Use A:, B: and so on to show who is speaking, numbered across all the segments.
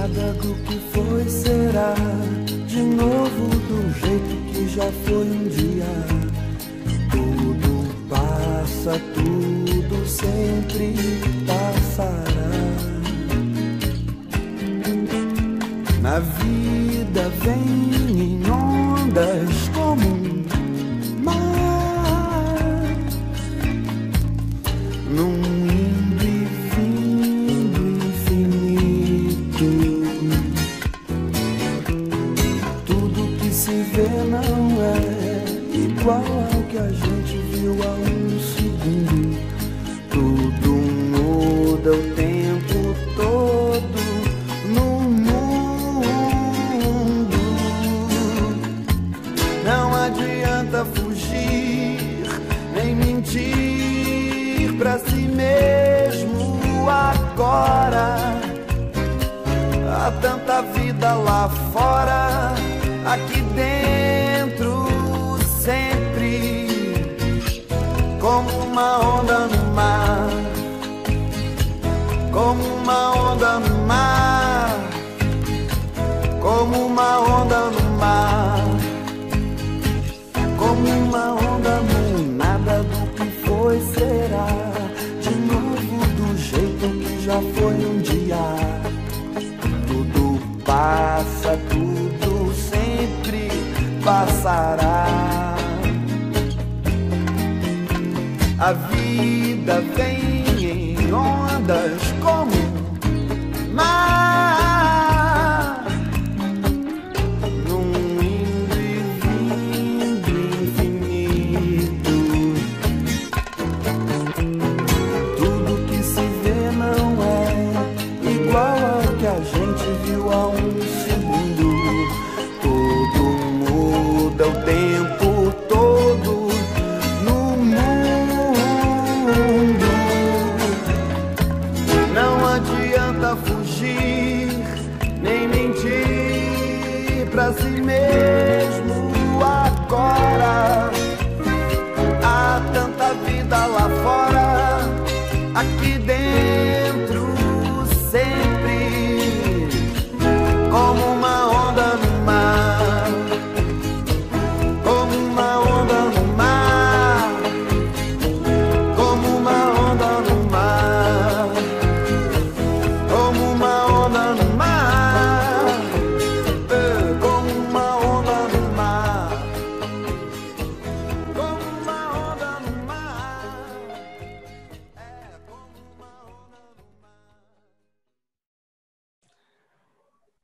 A: Nada do que foi será de novo do jeito que já foi um dia. Tudo passa, tudo sempre passará. Na vida vem em ondas como um mar, num indo e vindo infinito. Tudo que se vê não é igual ao que a gente viu há um segundo. Tudo muda o tempo todo no mundo. Não adianta fugir nem mentir pra si mesmo agora. Há tanta vida lá fora, aqui dentro sempre, como uma onda no mar, como uma onda no mar, como uma onda no mar, como uma onda no nada do que foi será, de novo do jeito que já foi um dia. Tudo passa, tudo sempre passará. A vida vem em ondas como mar, num indo e vindo infinito. Tudo que se vê não é igual ao que a gente viu há um segundo. Tudo muda o tempo todo no mundo. Não adianta fugir nem mentir pra si mesmo agora. Há tanta vida lá fora, aqui dentro sempre, como uma onda no mar, como uma onda no mar, como uma onda no mar, como uma onda no mar, como uma onda no mar, como uma onda no mar, como uma onda no mar.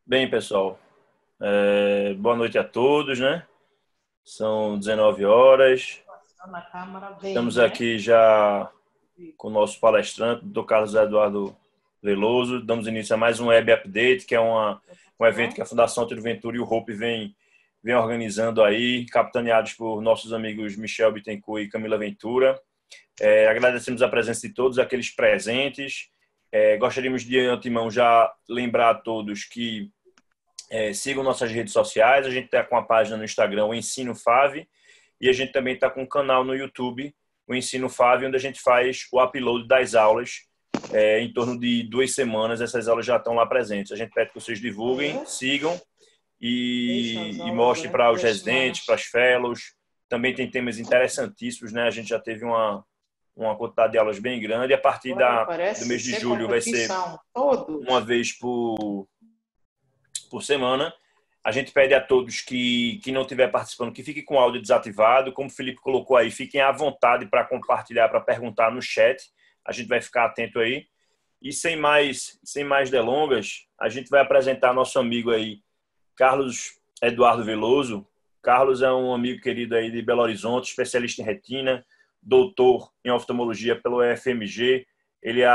B: Bem, pessoal, boa noite a todos, né? São 19 horas.
C: Na Câmara vem,
B: Estamos
C: né?
B: aqui já com o nosso palestrante, Dr. Carlos Eduardo Veloso. Damos início a mais um Web Update, que é um evento que a Fundação Tiro Ventura e o Hope vem organizando aí, capitaneados por nossos amigos Michel Bittencourt e Camila Ventura. Agradecemos a presença de todos aqueles presentes. Gostaríamos de antemão já lembrar a todos que sigam nossas redes sociais. A gente está com a página no Instagram, o Ensino FAV, e a gente também está com um canal no YouTube, o Ensino FAV, onde a gente faz o upload das aulas. Em torno de 2 semanas, essas aulas já estão lá presentes. A gente pede que vocês divulguem, sigam e mostrem para os residentes, para as fellows. Também tem temas interessantíssimos, né? A gente já teve uma quantidade de aulas bem grande. A partir do mês de julho vai ser uma vez por semana. A gente pede a todos que não estiver participando, que fiquem com o áudio desativado. Como o Felipe colocou aí, fiquem à vontade para compartilhar, para perguntar no chat. A gente vai ficar atento aí. E sem mais delongas, a gente vai apresentar nosso amigo aí, Carlos Eduardo Veloso. Carlos é um amigo querido aí de Belo Horizonte, especialista em retina, doutor em oftalmologia pelo UFMG.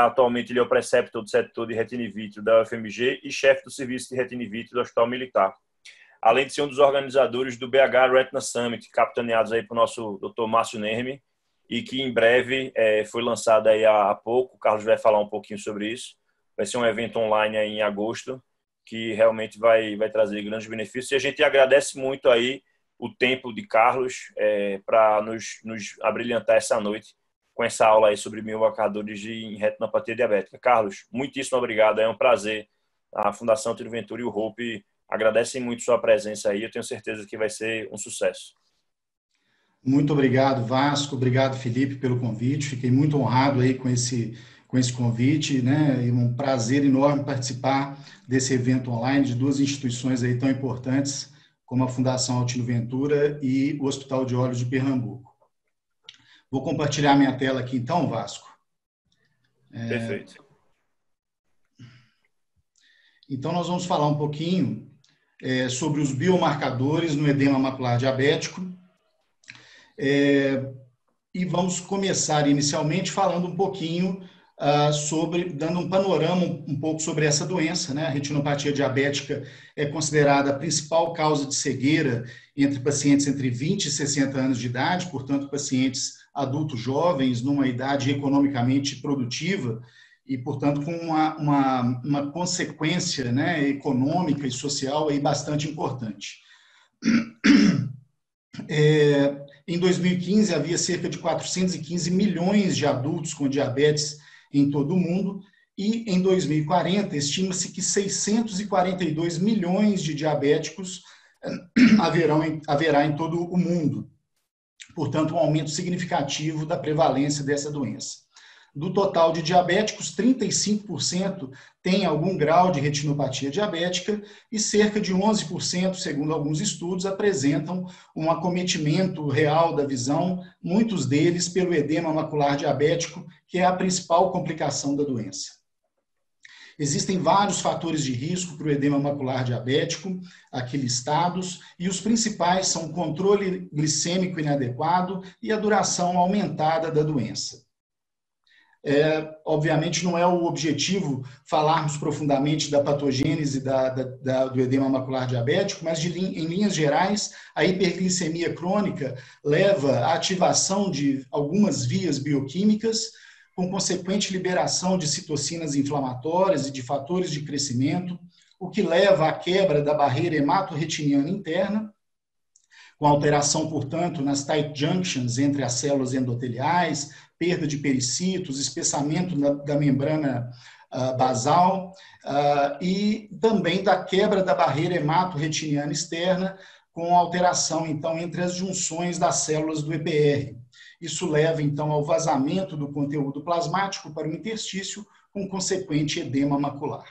B: Atualmente ele é o preceptor do setor de retina e vítreo da UFMG e chefe do serviço de retina e vítreo do Hospital Militar. Além de ser um dos organizadores do BH Retina Summit, capitaneados aí por nosso Dr. Márcio Nermi, e que em breve foi lançado aí há pouco. O Carlos vai falar um pouquinho sobre isso. Vai ser um evento online aí em agosto, que realmente vai trazer grandes benefícios. E a gente agradece muito aí o tempo de Carlos para nos abrilhantar essa noite com essa aula aí sobre biomarcadores em retinopatia diabética. Carlos, muitíssimo obrigado. É um prazer a Fundação Tiro Ventura e o Hope agradecem muito sua presença aí. Eu tenho certeza que vai ser um sucesso.
C: Muito obrigado, Vasco. Obrigado, Felipe, pelo convite. Fiquei muito honrado aí com esse convite, né? E um prazer enorme participar desse evento online de duas instituições aí tão importantes como a Fundação Altino Ventura e o Hospital de Olhos de Pernambuco. Vou compartilhar minha tela aqui então, Vasco.
B: Perfeito.
C: Então, nós vamos falar um pouquinho sobre os biomarcadores no edema macular diabético. E vamos começar inicialmente falando um pouquinho dando um panorama um pouco sobre essa doença, né? A retinopatia diabética é considerada a principal causa de cegueira entre pacientes entre 20 e 60 anos de idade, portanto, pacientes adultos jovens, numa idade economicamente produtiva, e, portanto, com uma consequência, né, econômica e social aí bastante importante. Em 2015, havia cerca de 415 milhões de adultos com diabetes em todo o mundo, e em 2040, estima-se que 642 milhões de diabéticos haverá em todo o mundo. Portanto, um aumento significativo da prevalência dessa doença. Do total de diabéticos, 35% têm algum grau de retinopatia diabética e cerca de 11%, segundo alguns estudos, apresentam um acometimento real da visão, muitos deles pelo edema macular diabético, que é a principal complicação da doença. Existem vários fatores de risco para o edema macular diabético, aqui listados, e os principais são o controle glicêmico inadequado e a duração aumentada da doença. Obviamente não é o objetivo falarmos profundamente da patogênese do edema macular diabético, mas em linhas gerais, a hiperglicemia crônica leva à ativação de algumas vias bioquímicas, com consequente liberação de citocinas inflamatórias e de fatores de crescimento, o que leva à quebra da barreira hematorretiniana interna, com alteração, portanto, nas tight junctions entre as células endoteliais, perda de pericitos, espessamento da membrana basal e também da quebra da barreira hematorretiniana externa, com alteração, então, entre as junções das células do EPR. Isso leva, então, ao vazamento do conteúdo plasmático para o interstício, com consequente edema macular.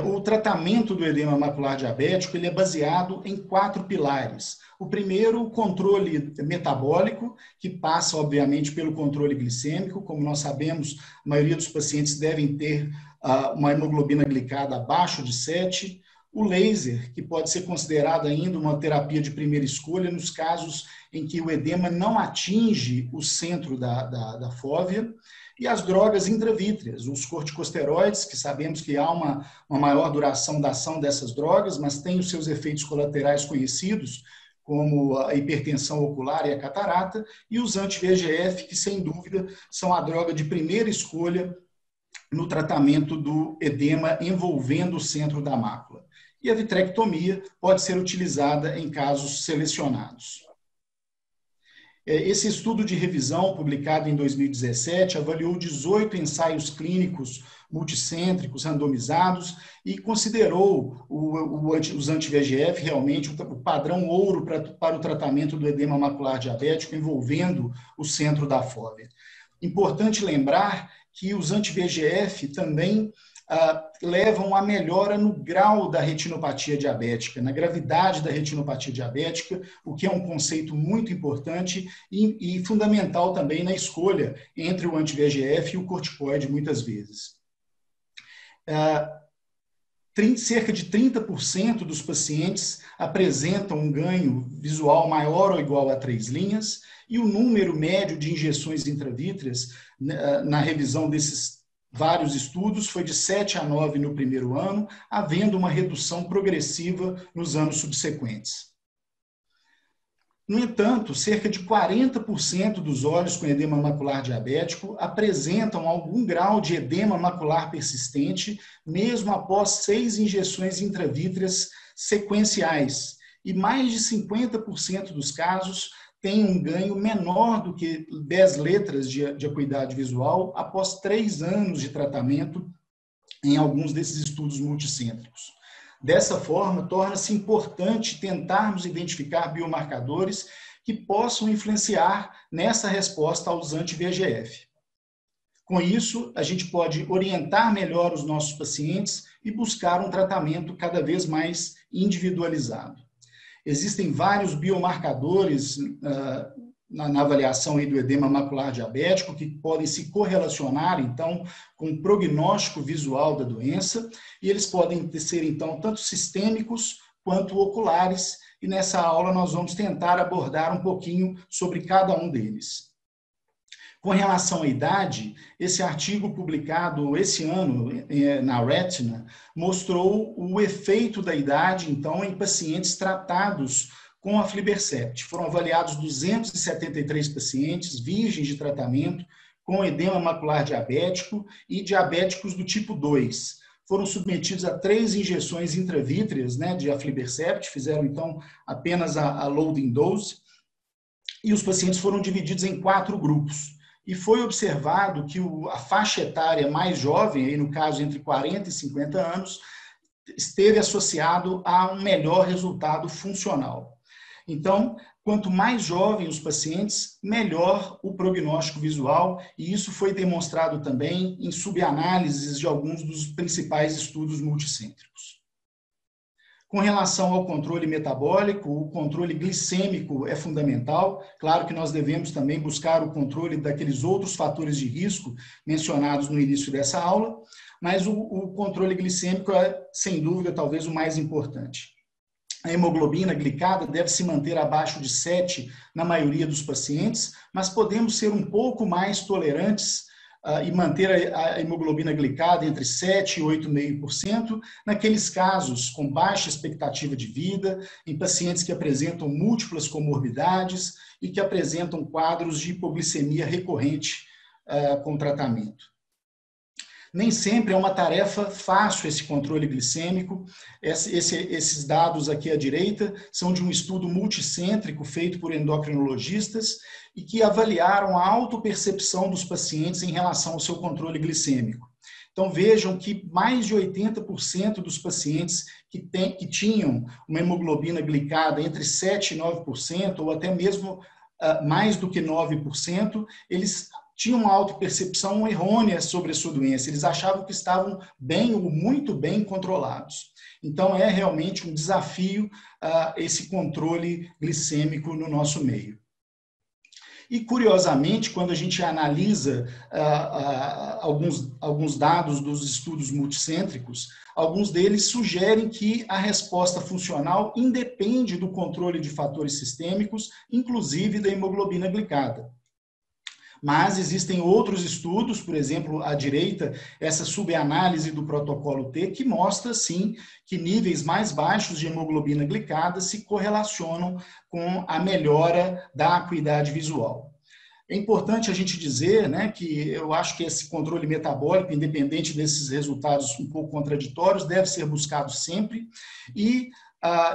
C: O tratamento do edema macular diabético ele é baseado em 4 pilares. O primeiro, o controle metabólico, que passa, obviamente, pelo controle glicêmico. Como nós sabemos, a maioria dos pacientes devem ter uma hemoglobina glicada abaixo de 7. O laser, que pode ser considerado ainda uma terapia de primeira escolha nos casos em que o edema não atinge o centro da fóvea. E as drogas intravítreas, os corticosteroides, que sabemos que há uma maior duração da ação dessas drogas, mas tem os seus efeitos colaterais conhecidos, como a hipertensão ocular e a catarata, e os anti-VEGF, que sem dúvida são a droga de primeira escolha no tratamento do edema envolvendo o centro da mácula. E a vitrectomia pode ser utilizada em casos selecionados. Esse estudo de revisão, publicado em 2017, avaliou 18 ensaios clínicos multicêntricos, randomizados, e considerou os anti-VEGF realmente o padrão ouro para o tratamento do edema macular diabético envolvendo o centro da fóvea. Importante lembrar que os anti-VEGF também levam a melhora no grau da retinopatia diabética, na gravidade da retinopatia diabética, o que é um conceito muito importante e fundamental também na escolha entre o anti-VEGF e o corticoide, muitas vezes. Cerca de 30% dos pacientes apresentam um ganho visual maior ou igual a 3 linhas, e o número médio de injeções intravítreas na revisão desses vários estudos foi de 7 a 9 no primeiro ano, havendo uma redução progressiva nos anos subsequentes. No entanto, cerca de 40% dos olhos com edema macular diabético apresentam algum grau de edema macular persistente, mesmo após 6 injeções intravítreas sequenciais, e mais de 50% dos casos tem um ganho menor do que 10 letras de acuidade visual após 3 anos de tratamento em alguns desses estudos multicêntricos. Dessa forma, torna-se importante tentarmos identificar biomarcadores que possam influenciar nessa resposta aos anti-VEGF. Com isso, a gente pode orientar melhor os nossos pacientes e buscar um tratamento cada vez mais individualizado. Existem vários biomarcadores na avaliação aí do edema macular diabético que podem se correlacionar, então, com o prognóstico visual da doença, e eles podem ser, então, tanto sistêmicos quanto oculares, e nessa aula nós vamos tentar abordar um pouquinho sobre cada um deles. Com relação à idade, esse artigo publicado esse ano na Retina mostrou o efeito da idade, então, em pacientes tratados com aflibercept. Foram avaliados 273 pacientes virgens de tratamento com edema macular diabético e diabéticos do tipo 2. Foram submetidos a 3 injeções intravítreas, né, de aflibercept, fizeram então apenas a loading dose, e os pacientes foram divididos em 4 grupos. E foi observado que a faixa etária mais jovem, aí no caso entre 40 e 50 anos, esteve associado a um melhor resultado funcional. Então, quanto mais jovem os pacientes, melhor o prognóstico visual, e isso foi demonstrado também em subanálises de alguns dos principais estudos multicêntricos. Com relação ao controle metabólico, o controle glicêmico é fundamental. Claro que nós devemos também buscar o controle daqueles outros fatores de risco mencionados no início dessa aula, mas o controle glicêmico é, sem dúvida, talvez o mais importante. A hemoglobina glicada deve se manter abaixo de 7 na maioria dos pacientes, mas podemos ser um pouco mais tolerantes e manter a hemoglobina glicada entre 7 e 8,5% naqueles casos com baixa expectativa de vida, em pacientes que apresentam múltiplas comorbidades e que apresentam quadros de hipoglicemia recorrente com tratamento. Nem sempre é uma tarefa fácil esse controle glicêmico. Esses dados aqui à direita são de um estudo multicêntrico feito por endocrinologistas e que avaliaram a autopercepção dos pacientes em relação ao seu controle glicêmico. Então vejam que mais de 80% dos pacientes que tinham uma hemoglobina glicada entre 7% e 9%, ou até mesmo mais do que 9%, eles tinham uma autopercepção errônea sobre a sua doença. Eles achavam que estavam bem ou muito bem controlados. Então, é realmente um desafio esse controle glicêmico no nosso meio. E, curiosamente, quando a gente analisa alguns dados dos estudos multicêntricos, alguns deles sugerem que a resposta funcional independe do controle de fatores sistêmicos, inclusive da hemoglobina glicada. Mas existem outros estudos, por exemplo, à direita, essa subanálise do protocolo T, que mostra, sim, que níveis mais baixos de hemoglobina glicada se correlacionam com a melhora da acuidade visual. É importante a gente dizer, né, que eu acho que esse controle metabólico, independente desses resultados um pouco contraditórios, deve ser buscado sempre, e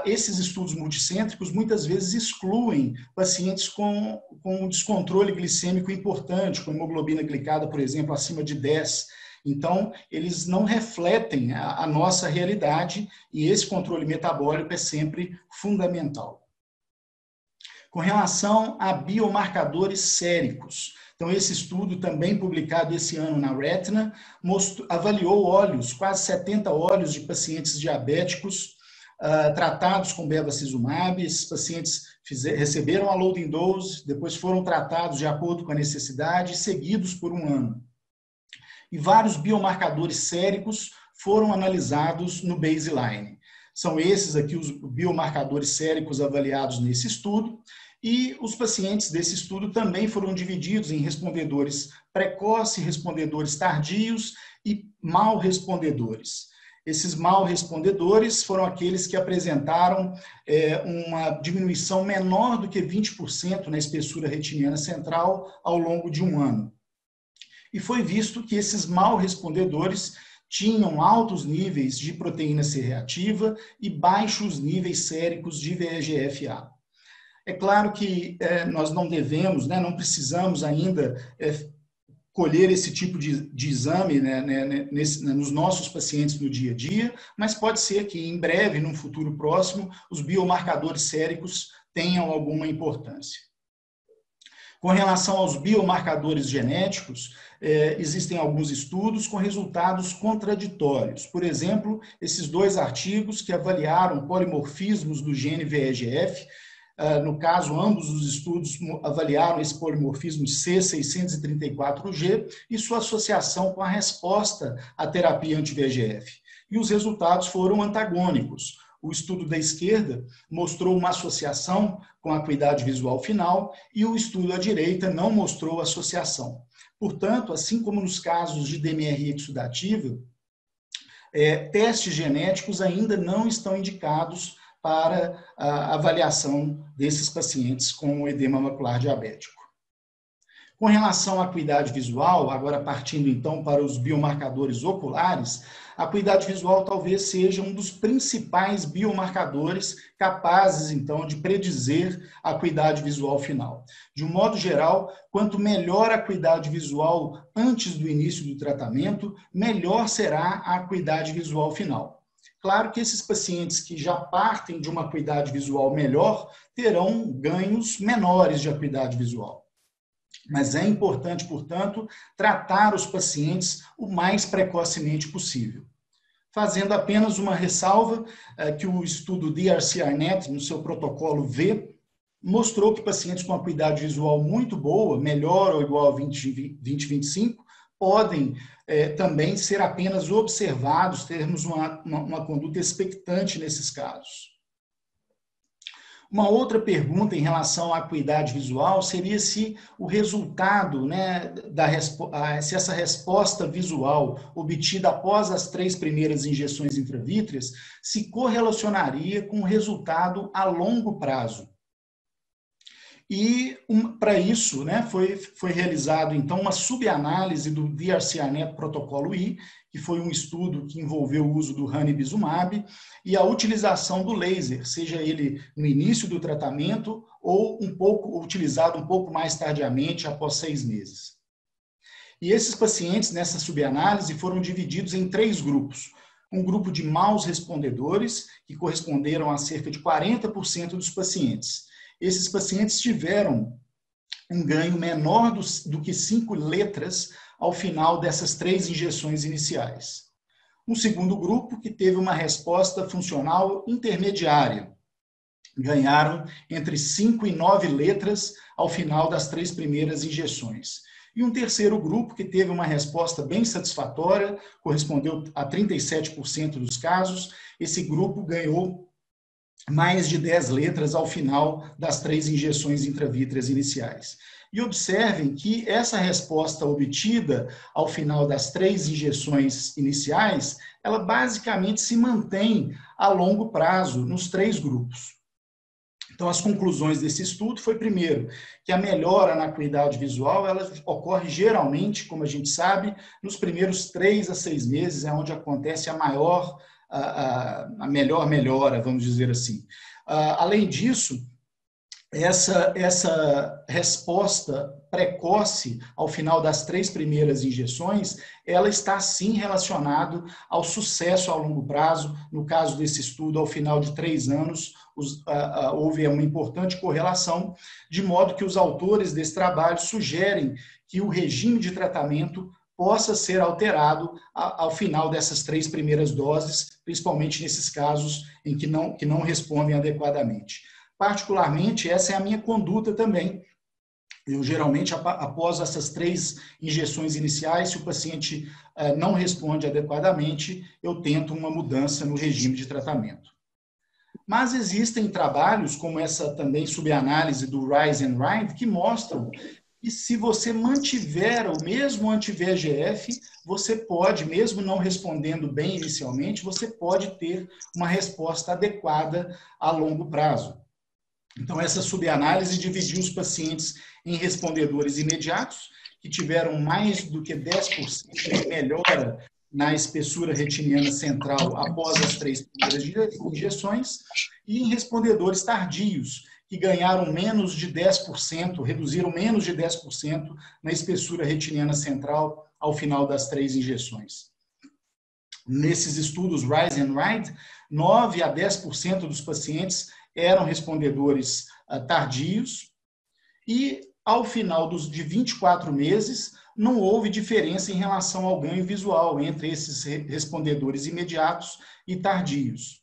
C: esses estudos multicêntricos muitas vezes excluem pacientes com um descontrole glicêmico importante, com hemoglobina glicada, por exemplo, acima de 10. Então, eles não refletem a nossa realidade e esse controle metabólico é sempre fundamental. Com relação a biomarcadores séricos, então esse estudo também publicado esse ano na Retina avaliou olhos, quase 70 olhos de pacientes diabéticos tratados com bevacizumab. Esses pacientes receberam a loading dose, depois foram tratados de acordo com a necessidade e seguidos por um ano. E vários biomarcadores séricos foram analisados no baseline. São esses aqui os biomarcadores séricos avaliados nesse estudo, e os pacientes desse estudo também foram divididos em respondedores precoces, respondedores tardios e mal respondedores. Esses mal respondedores foram aqueles que apresentaram uma diminuição menor do que 20% na espessura retiniana central ao longo de um ano. E foi visto que esses mal respondedores tinham altos níveis de proteína C reativa e baixos níveis séricos de VEGF-A. É claro que nós não devemos, né, não precisamos ainda colher esse tipo de exame, né, nos nossos pacientes no dia a dia, mas pode ser que em breve, num futuro próximo, os biomarcadores séricos tenham alguma importância. Com relação aos biomarcadores genéticos, existem alguns estudos com resultados contraditórios. Por exemplo, esses 2 artigos que avaliaram polimorfismos do gene VEGF. No caso, ambos os estudos avaliaram esse polimorfismo C634G e sua associação com a resposta à terapia anti-VEGF. E os resultados foram antagônicos. O estudo da esquerda mostrou uma associação com a acuidade visual final e o estudo à direita não mostrou associação. Portanto, assim como nos casos de DMRI exudativa, testes genéticos ainda não estão indicados para a avaliação desses pacientes com edema macular diabético. Com relação à acuidade visual, agora partindo então para os biomarcadores oculares, a acuidade visual talvez seja um dos principais biomarcadores capazes então de predizer a acuidade visual final. De um modo geral, quanto melhor a acuidade visual antes do início do tratamento, melhor será a acuidade visual final. Claro que esses pacientes que já partem de uma acuidade visual melhor terão ganhos menores de acuidade visual. Mas é importante, portanto, tratar os pacientes o mais precocemente possível. Fazendo apenas uma ressalva, que o estudo DRCR-NET, no seu protocolo V, mostrou que pacientes com acuidade visual muito boa, melhor ou igual a 20/25, podem também ser apenas observados, termos uma conduta expectante nesses casos. Uma outra pergunta em relação à acuidade visual seria se o resultado, né, se essa resposta visual obtida após as 3 primeiras injeções intravítreas se correlacionaria com o resultado a longo prazo. E para isso, né, foi realizado então uma subanálise do DRCR-NET protocolo I, que foi um estudo que envolveu o uso do ranibizumab e a utilização do laser, seja ele no início do tratamento ou utilizado um pouco mais tardiamente, após 6 meses. E esses pacientes nessa subanálise foram divididos em 3 grupos. Um grupo de maus respondedores, que corresponderam a cerca de 40% dos pacientes. Esses pacientes tiveram um ganho menor do que 5 letras ao final dessas 3 injeções iniciais. Um segundo grupo que teve uma resposta funcional intermediária. Ganharam entre 5 e 9 letras ao final das 3 primeiras injeções. E um terceiro grupo que teve uma resposta bem satisfatória, correspondeu a 37% dos casos. Esse grupo ganhou mais de 10 letras ao final das 3 injeções intravítreas iniciais. E observem que essa resposta obtida ao final das 3 injeções iniciais, ela basicamente se mantém a longo prazo nos 3 grupos. Então, as conclusões desse estudo foi, primeiro, que a melhora na acuidade visual, ela ocorre geralmente, como a gente sabe, nos primeiros 3 a 6 meses, é onde acontece a melhor melhora, vamos dizer assim. Além disso, essa resposta precoce ao final das 3 primeiras injeções, ela está sim relacionada ao sucesso a longo prazo. No caso desse estudo, ao final de 3 anos, houve uma importante correlação, de modo que os autores desse trabalho sugerem que o regime de tratamento possa ser alterado ao final dessas 3 primeiras doses, principalmente nesses casos em que não respondem adequadamente. Particularmente, essa é a minha conduta também. Eu, geralmente, após essas 3 injeções iniciais, se o paciente não responde adequadamente, eu tento uma mudança no regime de tratamento. Mas existem trabalhos, como essa também subanálise do Rise and Rind, que mostram que se você mantiver o mesmo anti-VEGF, você pode, mesmo não respondendo bem inicialmente, você pode ter uma resposta adequada a longo prazo. Então, essa subanálise dividiu os pacientes em respondedores imediatos, que tiveram mais do que 10% de melhora na espessura retiniana central após as 3 primeiras injeções, e em respondedores tardios, que ganharam menos de 10%, reduziram menos de 10% na espessura retiniana central ao final das 3 injeções. Nesses estudos Rise and Ride, 9 a 10% dos pacientes eram respondedores tardios e, ao final de 24 meses, não houve diferença em relação ao ganho visual entre esses respondedores imediatos e tardios.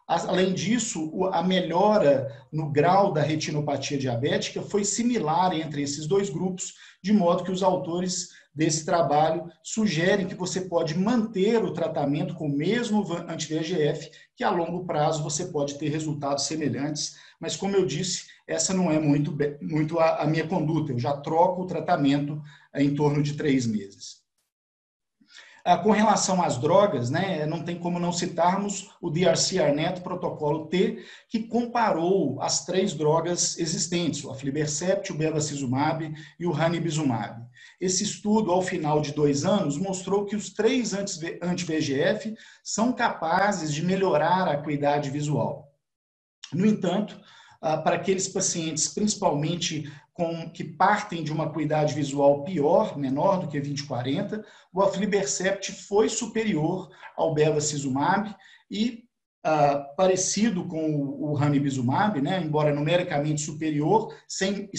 C: Além disso, a melhora no grau da retinopatia diabética foi similar entre esses dois grupos, de modo que os autores desse trabalho sugerem que você pode manter o tratamento com o mesmo anti-VEGF, que a longo prazo você pode ter resultados semelhantes, mas como eu disse, essa não é muito a minha conduta, eu já troco o tratamento em torno de 3 meses. Com relação às drogas, né, não tem como não citarmos o DRC-ARNET protocolo T, que comparou as 3 drogas existentes, o aflibercept, o bevacizumab e o ranibizumab. Esse estudo, ao final de 2 anos, mostrou que os 3 anti-VEGF são capazes de melhorar a acuidade visual. No entanto, para aqueles pacientes, principalmente que partem de uma acuidade visual pior, menor do que 20/40, o aflibercept foi superior ao bevacizumab e parecido com o ranibizumab, né, embora numericamente superior, sem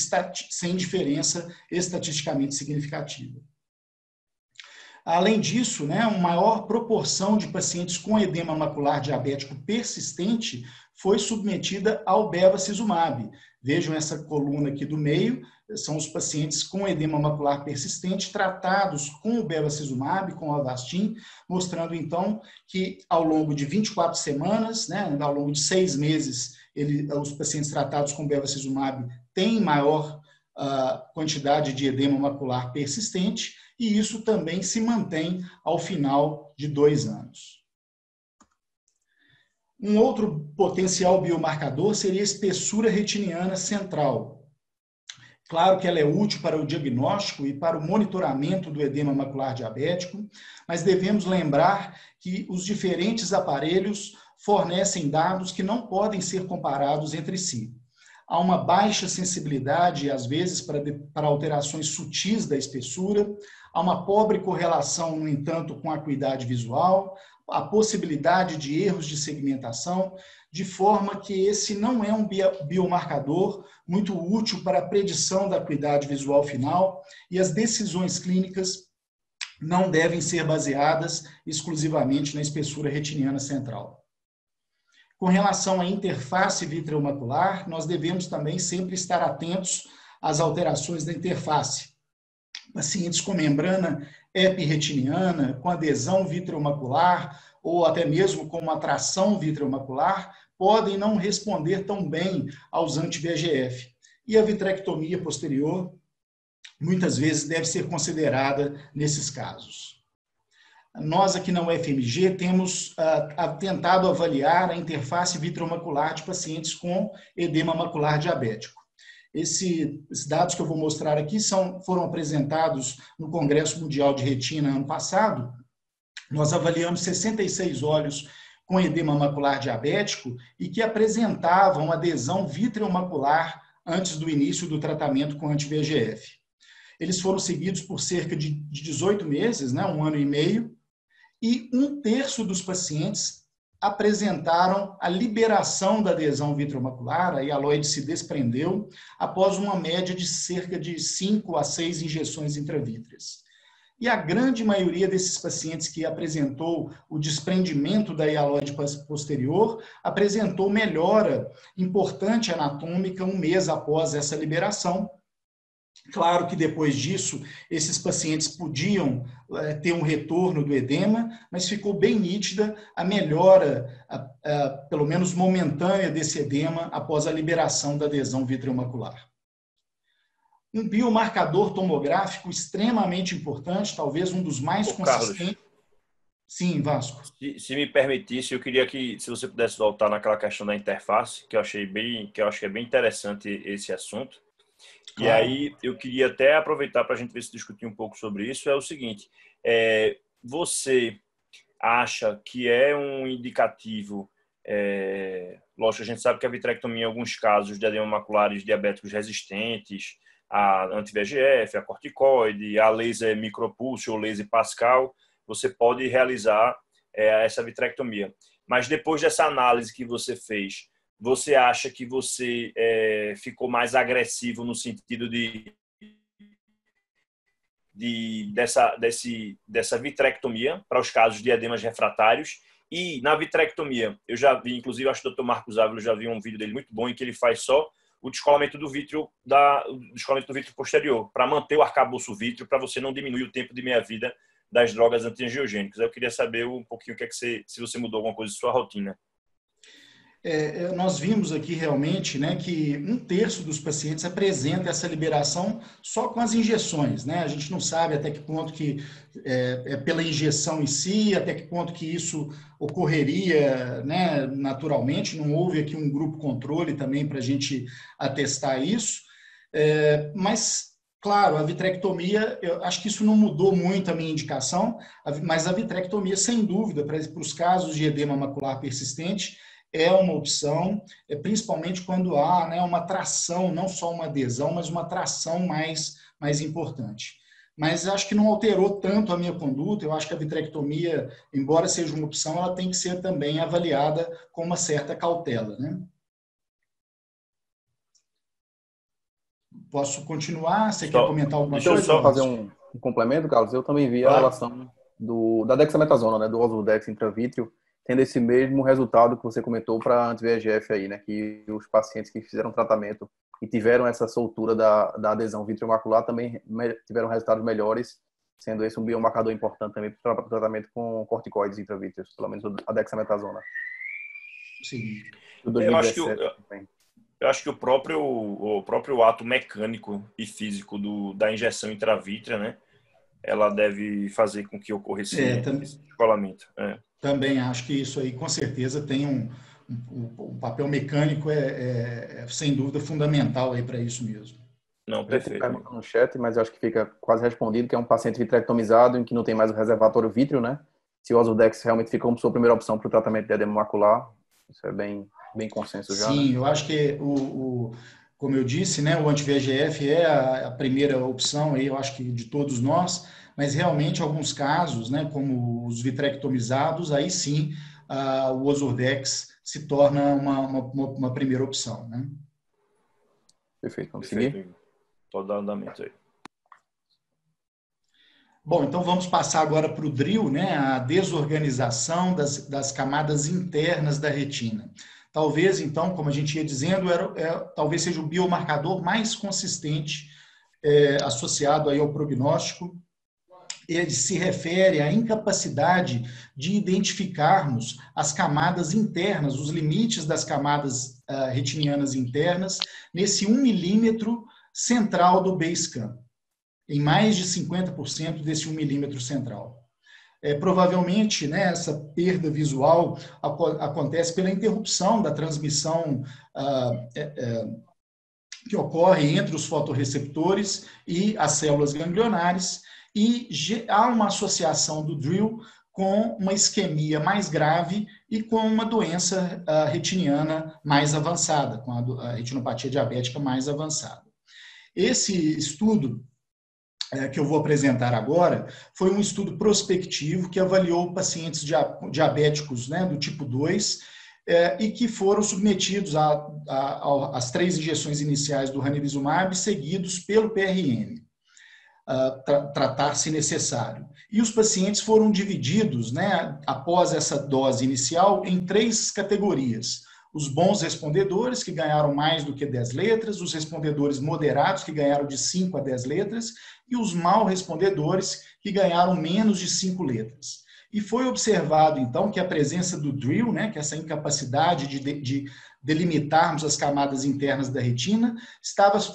C: diferença estatisticamente significativa. Além disso, né, uma maior proporção de pacientes com edema macular diabético persistente foi submetida ao bevacizumab. Vejam essa coluna aqui do meio, são os pacientes com edema macular persistente tratados com o bevacizumab, com o Avastin, mostrando então que ao longo de 24 semanas, né, ao longo de 6 meses, os pacientes tratados com bevacizumab têm maior quantidade de edema macular persistente, e isso também se mantém ao final de 2 anos. Um outro potencial biomarcador seria a espessura retiniana central. Claro que ela é útil para o diagnóstico e para o monitoramento do edema macular diabético, mas devemos lembrar que os diferentes aparelhos fornecem dados que não podem ser comparados entre si. Há uma baixa sensibilidade, às vezes, para alterações sutis da espessura, há uma pobre correlação, no entanto, com a acuidade visual, a possibilidade de erros de segmentação, de forma que esse não é um biomarcador muito útil para a predição da acuidade visual final, e as decisões clínicas não devem ser baseadas exclusivamente na espessura retiniana central. Com relação à interface vitreomacular, nós devemos também sempre estar atentos às alterações da interface. Pacientes com membrana epirretiniana, com adesão vitreomacular ou até mesmo com uma tração vitreomacular, podem não responder tão bem aos anti-VEGF. E a vitrectomia posterior, muitas vezes, deve ser considerada nesses casos. Nós aqui na UFMG temos tentado avaliar a interface vitreomacular de pacientes com edema macular diabético. Esses dados que eu vou mostrar aqui foram apresentados no Congresso Mundial de Retina ano passado. Nós avaliamos 66 olhos com edema macular diabético e que apresentavam adesão vitreomacular antes do início do tratamento com anti-VEGF. Eles foram seguidos por cerca de 18 meses, né, 1 ano e meio, e 1/3 dos pacientes apresentaram a liberação da adesão vitreomacular, a hialoide se desprendeu, após uma média de cerca de 5 a 6 injeções intravítreas. E a grande maioria desses pacientes que apresentou o desprendimento da hialoide posterior apresentou melhora importante anatômica 1 mês após essa liberação. Claro que depois disso, esses pacientes podiam ter um retorno do edema, mas ficou bem nítida a melhora, pelo menos momentânea, desse edema após a liberação da adesão vitreomacular. Um biomarcador tomográfico extremamente importante, talvez um dos mais consistentes.
B: Carlos,
C: sim, Vasco.
B: Se me permitisse, eu queria que, se você pudesse voltar naquela questão da interface, que eu acho que é bem interessante esse assunto. Claro. E aí, eu queria até aproveitar para a gente ver se discutir um pouco sobre isso. É o seguinte, você acha que é um indicativo Lógico, a gente sabe que a vitrectomia, em alguns casos de edema maculares diabéticos resistentes, a anti-VEGF, a corticoide, a laser micropulso ou laser Pascal, você pode realizar essa vitrectomia. Mas depois dessa análise que você fez, você acha que você ficou mais agressivo no sentido dessa vitrectomia para os casos de edemas refratários? E na vitrectomia, eu já vi, inclusive, acho que o Dr. Marcos Ávila, já vi um vídeo dele muito bom em que ele faz só o descolamento do vítreo posterior, para manter o arcabouço vítreo, para você não diminuir o tempo de meia-vida das drogas antiangiogênicas. Eu queria saber um pouquinho se você mudou alguma coisa em sua rotina.
C: Nós vimos aqui realmente, né, que 1/3 dos pacientes apresenta essa liberação só com as injeções, né? A gente não sabe até que ponto que é pela injeção em si, até que ponto que isso ocorreria, né, naturalmente. Não houve aqui um grupo controle também para a gente atestar isso, mas claro, a vitrectomia, eu acho que isso não mudou muito a minha indicação, mas a vitrectomia, sem dúvida, para os casos de edema macular persistente, é uma opção, principalmente quando há, né, uma tração, não só uma adesão, mas uma tração mais importante. Mas acho que não alterou tanto a minha conduta. Eu acho que a vitrectomia, embora seja uma opção, ela tem que ser também avaliada com uma certa cautela, né? Posso continuar? Você quer comentar alguma coisa?
D: Deixa eu só fazer um complemento, Carlos. Eu também vi a relação da dexametasona, né, do Ozurdex intravítrio, tendo esse mesmo resultado que você comentou para anti-VEGF aí, né? Que os pacientes que fizeram tratamento e tiveram essa soltura da adesão vitreomacular também tiveram resultados melhores, sendo esse um biomarcador importante também para o tratamento com corticoides intravítreos, pelo menos a dexametasona.
C: Sim.
B: Eu acho que o próprio ato mecânico e físico da injeção intravítrea, né? Ela deve fazer com que ocorra esse descolamento.
C: Também acho que isso aí, com certeza, tem um papel mecânico, sem dúvida fundamental aí para isso mesmo.
B: Não, perfeito.
D: No chat, mas eu acho que fica quase respondido, que é um paciente vitrectomizado em que não tem mais o reservatório vítreo, né? Se o Ozurdex realmente fica como sua primeira opção para o tratamento de edema macular, isso é bem consenso já.
C: Sim,
D: né?
C: Eu acho que como eu disse, né, o anti-VEGF é a primeira opção aí, eu acho que de todos nós, mas realmente alguns casos, né, como os vitrectomizados, aí sim o Ozurdex se torna uma primeira opção, né?
D: Perfeito, vamos seguir?
B: Pode dar andamento aí.
C: Bom, então vamos passar agora para o DRIL, né, a desorganização das camadas internas da retina. Talvez, então, como a gente ia dizendo, talvez seja o biomarcador mais consistente associado aí ao prognóstico. Ele se refere à incapacidade de identificarmos as camadas internas, os limites das camadas retinianas internas, nesse 1 milímetro central do base cam, em mais de 50% desse 1 milímetro central. Provavelmente, né, essa perda visual acontece pela interrupção da transmissão que ocorre entre os fotorreceptores e as células ganglionares, e há uma associação do DRIL com uma isquemia mais grave e com uma doença retiniana mais avançada, com a retinopatia diabética mais avançada. Esse estudo que eu vou apresentar agora, foi um estudo prospectivo que avaliou pacientes diabéticos, né, do tipo 2 e que foram submetidos às 3 injeções iniciais do ranibizumab, seguidos pelo PRN, tratar se necessário. E os pacientes foram divididos, né, após essa dose inicial, em 3 categorias. Os bons respondedores, que ganharam mais do que 10 letras, os respondedores moderados, que ganharam de 5 a 10 letras, e os mal respondedores, que ganharam menos de 5 letras. E foi observado, então, que a presença do DRIL, né, que é essa incapacidade de delimitarmos as camadas internas da retina,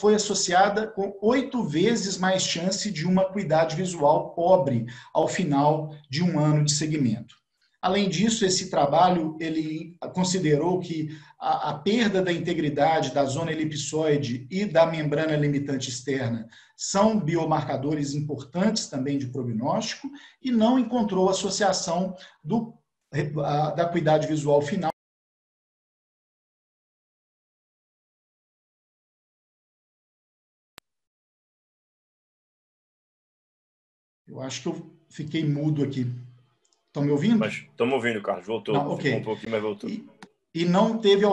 C: foi associada com 8 vezes mais chance de uma acuidade visual pobre ao final de 1 ano de segmento. Além disso, esse trabalho ele considerou que a perda da integridade da zona elipsoide e da membrana limitante externa são biomarcadores importantes também de prognóstico e não encontrou associação da acuidade visual final Eu acho que eu fiquei mudo aqui. Estão me ouvindo?
B: Estamos ouvindo, Carlos. Voltou.
C: Não, ok.
B: Um pouquinho, mas voltou.
C: E não teve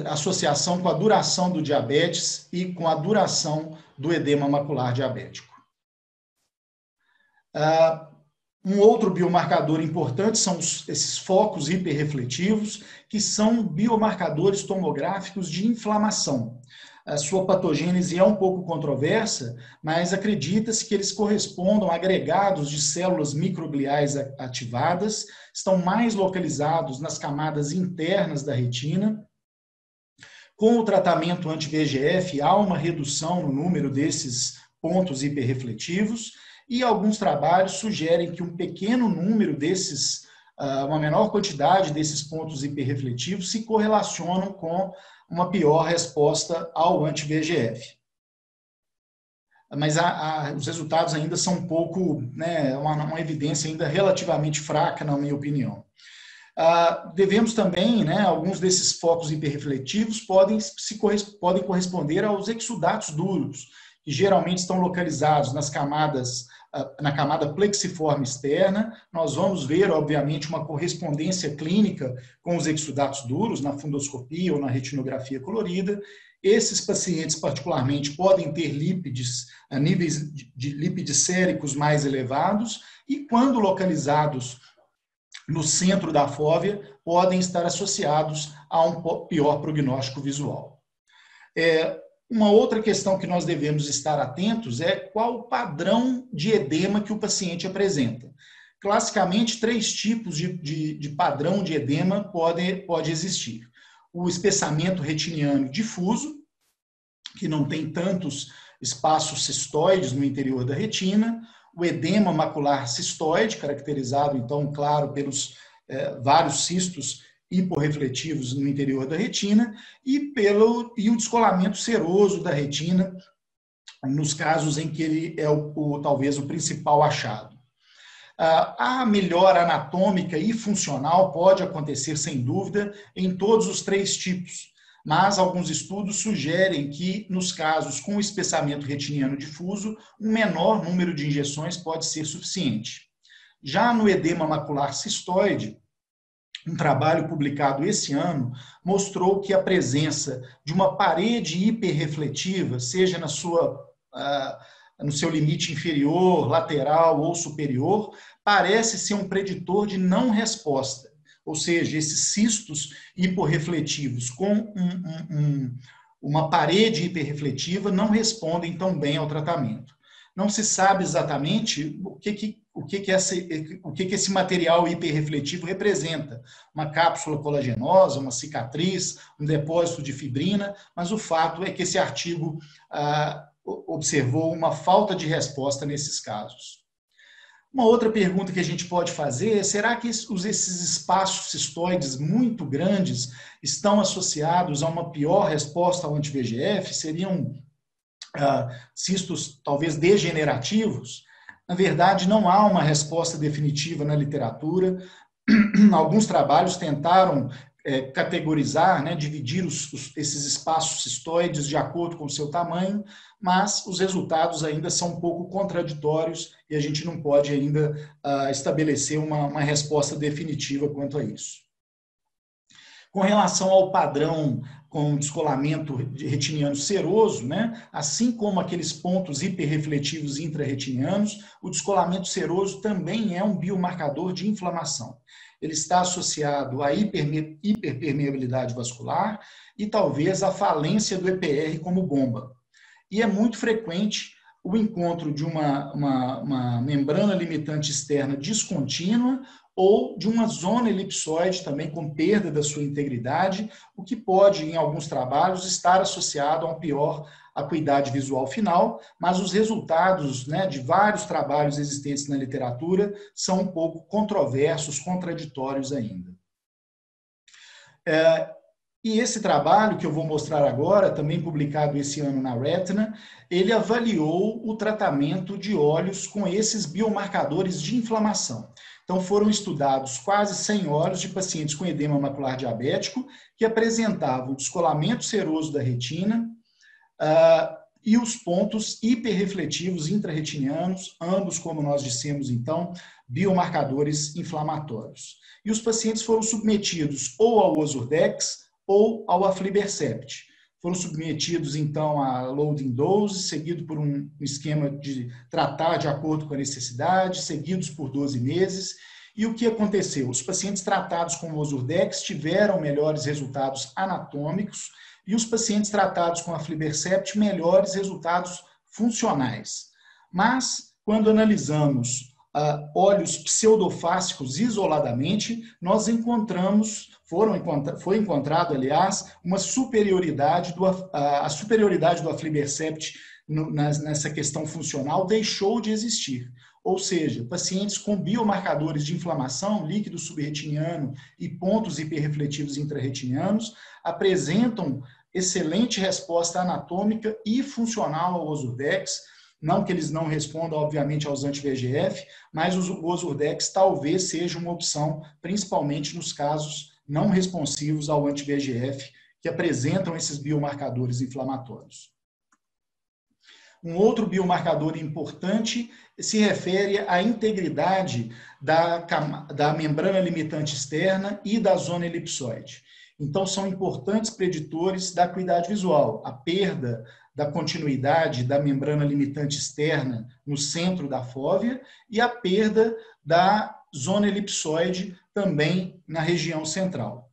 C: associação com a duração do diabetes e com a duração do edema macular diabético. Um outro biomarcador importante são esses focos hiperrefletivos, que são biomarcadores tomográficos de inflamação. A sua patogênese é um pouco controversa, mas acredita-se que eles correspondam a agregados de células microgliais ativadas, estão mais localizados nas camadas internas da retina. Com o tratamento anti-VEGF, há uma redução no número desses pontos hiperrefletivos, e alguns trabalhos sugerem que um pequeno número desses, uma menor quantidade desses pontos hiperrefletivos se correlacionam com uma pior resposta ao anti-VEGF. Mas os resultados ainda são um pouco, né, uma evidência ainda relativamente fraca, na minha opinião. Devemos também, né, alguns desses focos hiperrefletivos podem corresponder aos exudatos duros, que geralmente estão localizados na camada plexiforme externa. Nós vamos ver, obviamente, uma correspondência clínica com os exudatos duros na fundoscopia ou na retinografia colorida. Esses pacientes, particularmente, podem ter níveis de lípides séricos mais elevados e, quando localizados no centro da fóvea, podem estar associados a um pior prognóstico visual. Uma outra questão que nós devemos estar atentos é qual o padrão de edema que o paciente apresenta. Classicamente, 3 tipos de padrão de edema pode existir. O espessamento retiniano difuso, que não tem tantos espaços cistoides no interior da retina, o edema macular cistoide, caracterizado, então, claro, pelos vários cistos hiporrefletivos no interior da retina, e o descolamento seroso da retina, nos casos em que ele é talvez o principal achado. A melhora anatômica e funcional pode acontecer, sem dúvida, em todos os 3 tipos, mas alguns estudos sugerem que, nos casos com espessamento retiniano difuso, um menor número de injeções pode ser suficiente. Já no edema macular cistoide, um trabalho publicado esse ano mostrou que a presença de uma parede hiperrefletiva, seja no seu limite inferior, lateral ou superior, parece ser um preditor de não resposta. Ou seja, esses cistos hiporrefletivos com uma parede hiperrefletiva não respondem tão bem ao tratamento. Não se sabe exatamente o que esse material hiperrefletivo representa. Uma cápsula colagenosa, uma cicatriz, um depósito de fibrina, mas o fato é que esse artigo observou uma falta de resposta nesses casos. Uma outra pergunta que a gente pode fazer é: será que esses espaços cistoides muito grandes estão associados a uma pior resposta ao anti-VEGF? Seriam cistos talvez degenerativos? Na verdade, não há uma resposta definitiva na literatura. Alguns trabalhos tentaram categorizar, né, dividir esses espaços cistoides de acordo com o seu tamanho, mas os resultados ainda são um pouco contraditórios e a gente não pode ainda estabelecer uma resposta definitiva quanto a isso. Com relação ao padrão com descolamento retiniano seroso, né, assim como aqueles pontos hiperrefletivos intrarretinianos, o descolamento seroso também é um biomarcador de inflamação. Ele está associado à hiperpermeabilidade vascular e talvez à falência do EPR como bomba. E é muito frequente o encontro de uma membrana limitante externa descontínua ou de uma zona elipsoide também com perda da sua integridade, o que pode, em alguns trabalhos, estar associado a uma pior acuidade visual final, mas os resultados, né, de vários trabalhos existentes na literatura são um pouco controversos, contraditórios ainda. E esse trabalho que eu vou mostrar agora, também publicado esse ano na Retina, ele avaliou o tratamento de olhos com esses biomarcadores de inflamação. Então, foram estudados quase 100 olhos de pacientes com edema macular diabético que apresentavam descolamento seroso da retina, e os pontos hiperrefletivos intrarretinianos, ambos, como nós dissemos então, biomarcadores inflamatórios. E os pacientes foram submetidos ou ao Ozurdex ou ao Aflibercept. Foram submetidos, então, a loading dose, seguido por um esquema de tratar de acordo com a necessidade, seguidos por 12 meses. E o que aconteceu? Os pacientes tratados com o Ozurdex tiveram melhores resultados anatômicos e os pacientes tratados com a Aflibercept melhores resultados funcionais. Mas, quando analisamos olhos pseudofáscicos isoladamente, nós foi encontrado, aliás, uma superioridade a superioridade do Aflibercept nessa questão funcional deixou de existir. Ou seja, pacientes com biomarcadores de inflamação, líquido subretiniano e pontos hiperrefletivos intrarretinianos apresentam excelente resposta anatômica e funcional ao Ozurdex. Não que eles não respondam, obviamente, aos anti-VEGF, mas o Ozurdex talvez seja uma opção, principalmente nos casos não responsivos ao anti-VEGF, que apresentam esses biomarcadores inflamatórios. Um outro biomarcador importante se refere à integridade da membrana limitante externa e da zona elipsoide. Então, são importantes preditores da acuidade visual. A perda da continuidade da membrana limitante externa no centro da fóvea e a perda da zona elipsoide também na região central.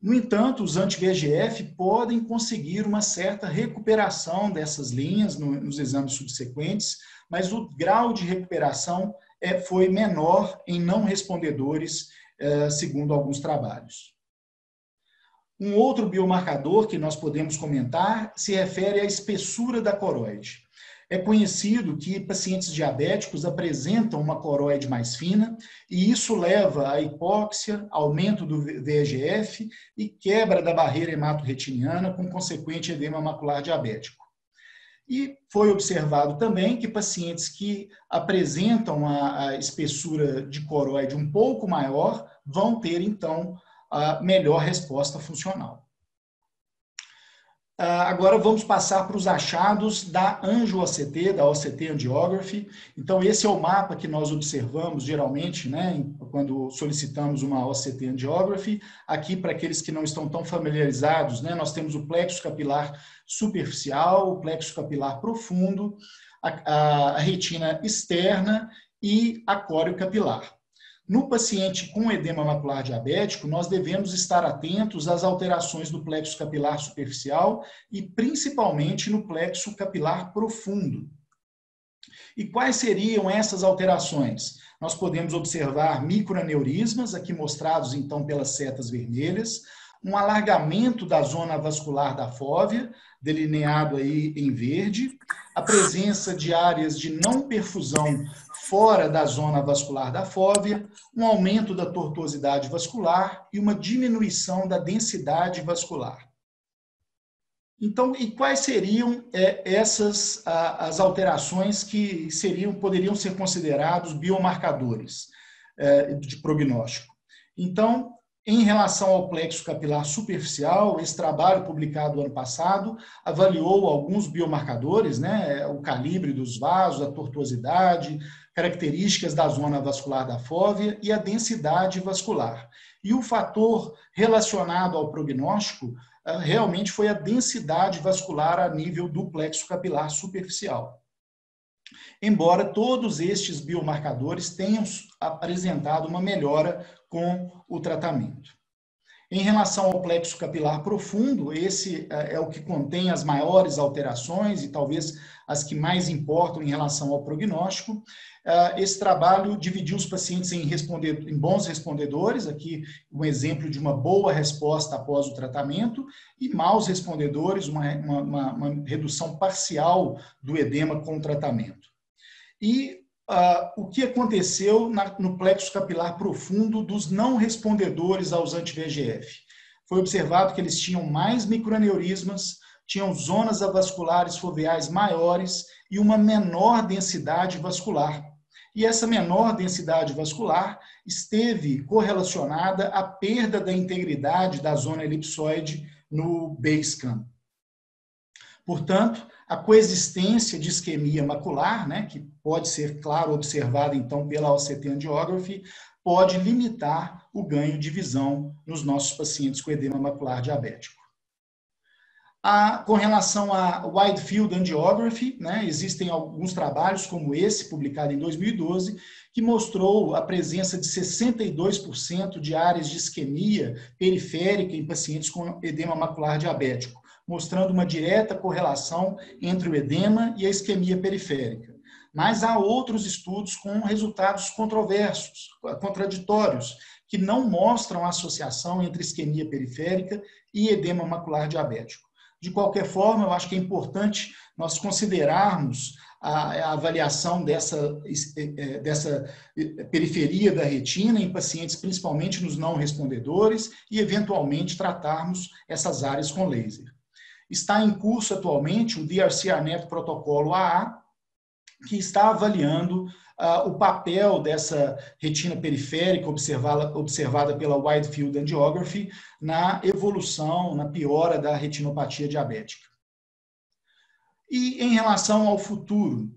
C: No entanto, os anti-VEGF podem conseguir uma certa recuperação dessas linhas nos exames subsequentes, mas o grau de recuperação foi menor em não respondedores, segundo alguns trabalhos. Um outro biomarcador que nós podemos comentar se refere à espessura da coroide. É conhecido que pacientes diabéticos apresentam uma coroide mais fina e isso leva à hipóxia, aumento do VEGF e quebra da barreira hematorretiniana com consequente edema macular diabético. E foi observado também que pacientes que apresentam a espessura de coroide um pouco maior vão ter, então, a melhor resposta funcional. Agora vamos passar para os achados da Angio-OCT, da OCT Angiography. Então, esse é o mapa que nós observamos geralmente, né, quando solicitamos uma OCT Angiography. Aqui, para aqueles que não estão tão familiarizados, né, nós temos o plexo capilar superficial, o plexo capilar profundo, a retina externa e a córeo capilar. No paciente com edema macular diabético, nós devemos estar atentos às alterações do plexo capilar superficial e principalmente no plexo capilar profundo. E quais seriam essas alterações? Nós podemos observar microaneurismas, aqui mostrados então pelas setas vermelhas, um alargamento da zona vascular da fóvea, delineado aí em verde, a presença de áreas de não perfusão fora da zona vascular da fóvea, um aumento da tortuosidade vascular e uma diminuição da densidade vascular. Então, e quais seriam as alterações que poderiam ser considerados biomarcadores de prognóstico? Então, em relação ao plexo capilar superficial, esse trabalho publicado ano passado avaliou alguns biomarcadores, né, o calibre dos vasos, a tortuosidade, características da zona vascular da fóvea e a densidade vascular. E o fator relacionado ao prognóstico realmente foi a densidade vascular a nível do plexo capilar superficial. Embora todos estes biomarcadores tenham apresentado uma melhora com o tratamento. Em relação ao plexo capilar profundo, esse é o que contém as maiores alterações e talvez as que mais importam em relação ao prognóstico. Esse trabalho dividiu os pacientes em bons respondedores, aqui um exemplo de uma boa resposta após o tratamento, e maus respondedores, uma redução parcial do edema com o tratamento. E o que aconteceu no plexo capilar profundo dos não respondedores aos anti-VEGF? Foi observado que eles tinham mais microaneurismas, tinham zonas avasculares foveais maiores e uma menor densidade vascular. E essa menor densidade vascular esteve correlacionada à perda da integridade da zona elipsoide no Bayescan. Portanto, a coexistência de isquemia macular, né, que pode ser, claro, observada, então, pela OCT angiography, pode limitar o ganho de visão nos nossos pacientes com edema macular diabético. Com relação a Wide Field Angiography, né, existem alguns trabalhos, como esse, publicado em 2012, que mostrou a presença de 62% de áreas de isquemia periférica em pacientes com edema macular diabético, mostrando uma direta correlação entre o edema e a isquemia periférica. Mas há outros estudos com resultados controversos, contraditórios, que não mostram a associação entre isquemia periférica e edema macular diabético. De qualquer forma, eu acho que é importante nós considerarmos a avaliação dessa periferia da retina em pacientes, principalmente nos não respondedores, e eventualmente tratarmos essas áreas com laser. Está em curso atualmente o DRC-ARNET Protocolo AA, que está avaliando o papel dessa retina periférica observada pela Wide Field Angiography na evolução, na piora da retinopatia diabética. E em relação ao futuro,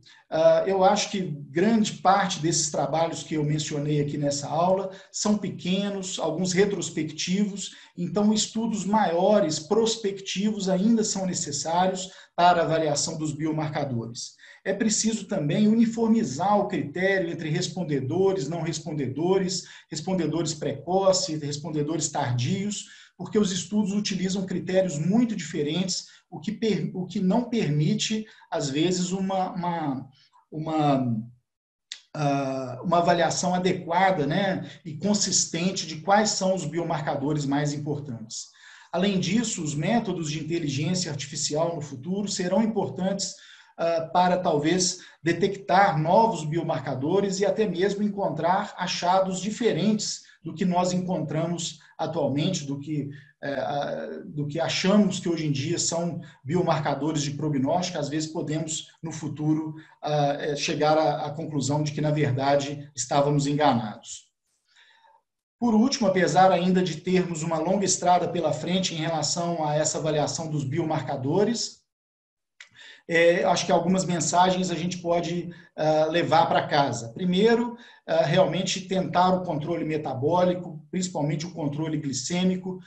C: eu acho que grande parte desses trabalhos que eu mencionei aqui nessa aula são pequenos, alguns retrospectivos, então estudos maiores, prospectivos, ainda são necessários para a avaliação dos biomarcadores. É preciso também uniformizar o critério entre respondedores, não respondedores, respondedores precoces, respondedores tardios, porque os estudos utilizam critérios muito diferentes, o que não permite, às vezes, uma avaliação adequada, né, e consistente de quais são os biomarcadores mais importantes. Além disso, os métodos de inteligência artificial no futuro serão importantes para talvez detectar novos biomarcadores e até mesmo encontrar achados diferentes do que nós encontramos atualmente, do que achamos que hoje em dia são biomarcadores de prognóstico. Às vezes podemos, no futuro, chegar à conclusão de que, na verdade, estávamos enganados. Por último, apesar ainda de termos uma longa estrada pela frente em relação a essa avaliação dos biomarcadores, acho que algumas mensagens a gente pode levar para casa. Primeiro, realmente tentar o controle metabólico, principalmente o controle glicêmico,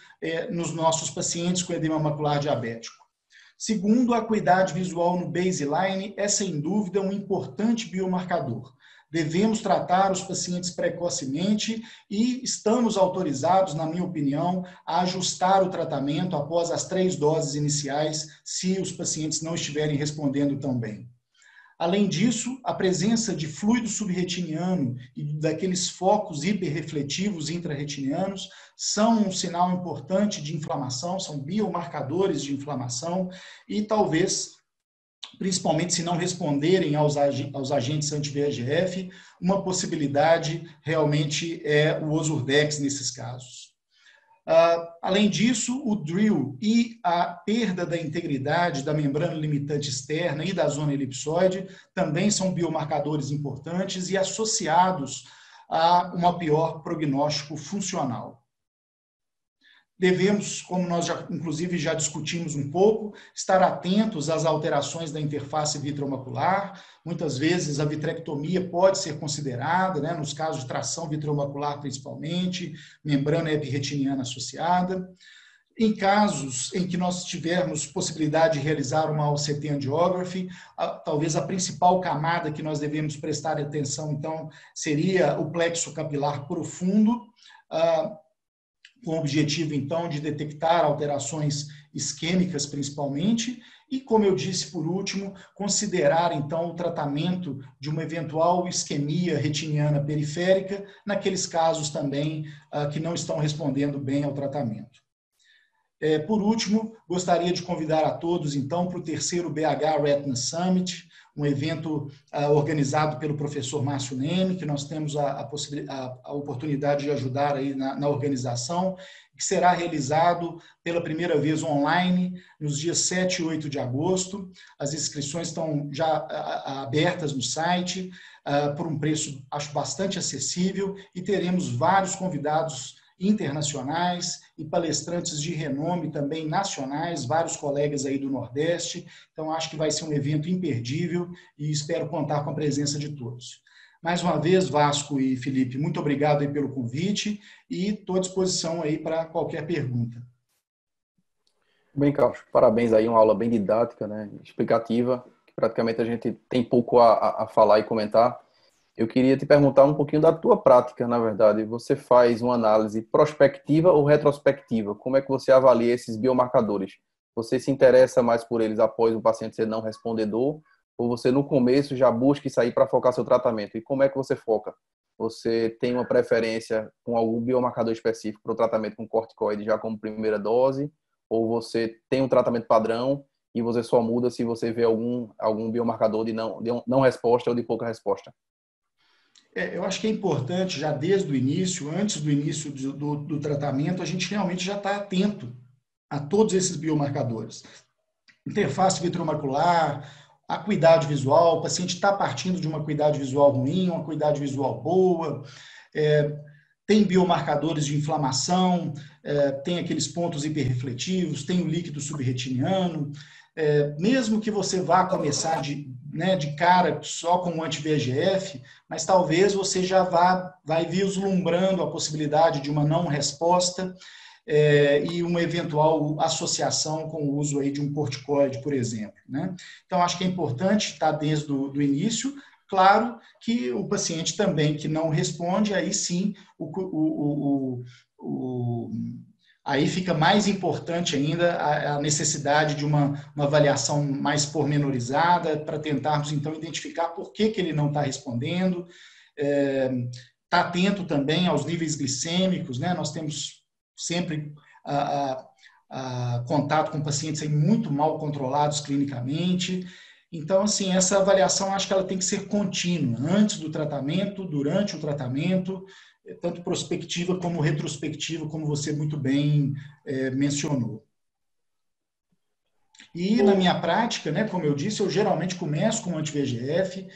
C: nos nossos pacientes com edema macular diabético. Segundo, a acuidade visual no baseline é, sem dúvida, um importante biomarcador. Devemos tratar os pacientes precocemente e estamos autorizados, na minha opinião, a ajustar o tratamento após as 3 doses iniciais, se os pacientes não estiverem respondendo tão bem. Além disso, a presença de fluido subretiniano e daqueles focos hiperrefletivos intrarretinianos são um sinal importante de inflamação, são biomarcadores de inflamação e talvez, principalmente se não responderem aos agentes anti-VEGF, uma possibilidade realmente é o Ozurdex nesses casos. Além disso, o DRIL e a perda da integridade da membrana limitante externa e da zona elipsoide também são biomarcadores importantes e associados a um pior prognóstico funcional. Devemos, como nós inclusive já discutimos um pouco, estar atentos às alterações da interface vitreomacular. Muitas vezes a vitrectomia pode ser considerada, né, nos casos de tração vitreomacular principalmente, membrana epirretiniana associada. Em casos em que nós tivermos possibilidade de realizar uma OCT angiography, talvez a principal camada que nós devemos prestar atenção, então, seria o plexo capilar profundo, com o objetivo, então, de detectar alterações isquêmicas, principalmente, e, como eu disse por último, considerar, então, o tratamento de uma eventual isquemia retiniana periférica, naqueles casos também que não estão respondendo bem ao tratamento. Por último, gostaria de convidar a todos, então, para o 3º BH Retina Summit, um evento organizado pelo professor Márcio Neme, que nós temos a oportunidade de ajudar aí na organização, que será realizado pela primeira vez online, nos dias 7 e 8 de agosto. As inscrições estão já abertas no site, por um preço, acho, bastante acessível, e teremos vários convidados internacionais e palestrantes de renome também nacionais, vários colegas aí do Nordeste. Então, acho que vai ser um evento imperdível e espero contar com a presença de todos. Mais uma vez, Vasco e Felipe, muito obrigado aí pelo convite e estou à disposição aí para qualquer pergunta.
D: Bem, Carlos, parabéns aí, uma aula bem didática, né, explicativa, que praticamente a gente tem pouco a falar e comentar. Eu queria te perguntar um pouquinho da tua prática, na verdade. Você faz uma análise prospectiva ou retrospectiva? Como é que você avalia esses biomarcadores? Você se interessa mais por eles após o paciente ser não respondedor? Ou você, no começo, já busca isso aí para focar seu tratamento? E como é que você foca? Você tem uma preferência com algum biomarcador específico para o tratamento com corticoide já como primeira dose? Ou você tem um tratamento padrão e você só muda se você vê algum biomarcador de não resposta ou de pouca resposta?
C: Eu acho que é importante, já desde o início, antes do início do tratamento, a gente realmente já está atento a todos esses biomarcadores. Interface vitreomacular, a acuidade visual, o paciente está partindo de uma acuidade visual ruim, uma acuidade visual boa, tem biomarcadores de inflamação, tem aqueles pontos hiperrefletivos, tem o líquido subretiniano. Mesmo que você vá começar de cara só com o anti-VEGF, mas talvez você já vai vislumbrando a possibilidade de uma não resposta e uma eventual associação com o uso aí de um corticoide, por exemplo. Né? Então, acho que é importante estar desde o início. Claro que o paciente também que não responde, aí sim, aí fica mais importante ainda a necessidade de uma avaliação mais pormenorizada para tentarmos, então, identificar por que ele não está respondendo. Está atento também aos níveis glicêmicos, né? Nós temos sempre contato com pacientes aí muito mal controlados clinicamente. Então, assim, essa avaliação, acho que ela tem que ser contínua, antes do tratamento, durante o tratamento, tanto prospectiva como retrospectiva, como você muito bem mencionou. E na minha prática, né, como eu disse, eu geralmente começo com anti-VEGF,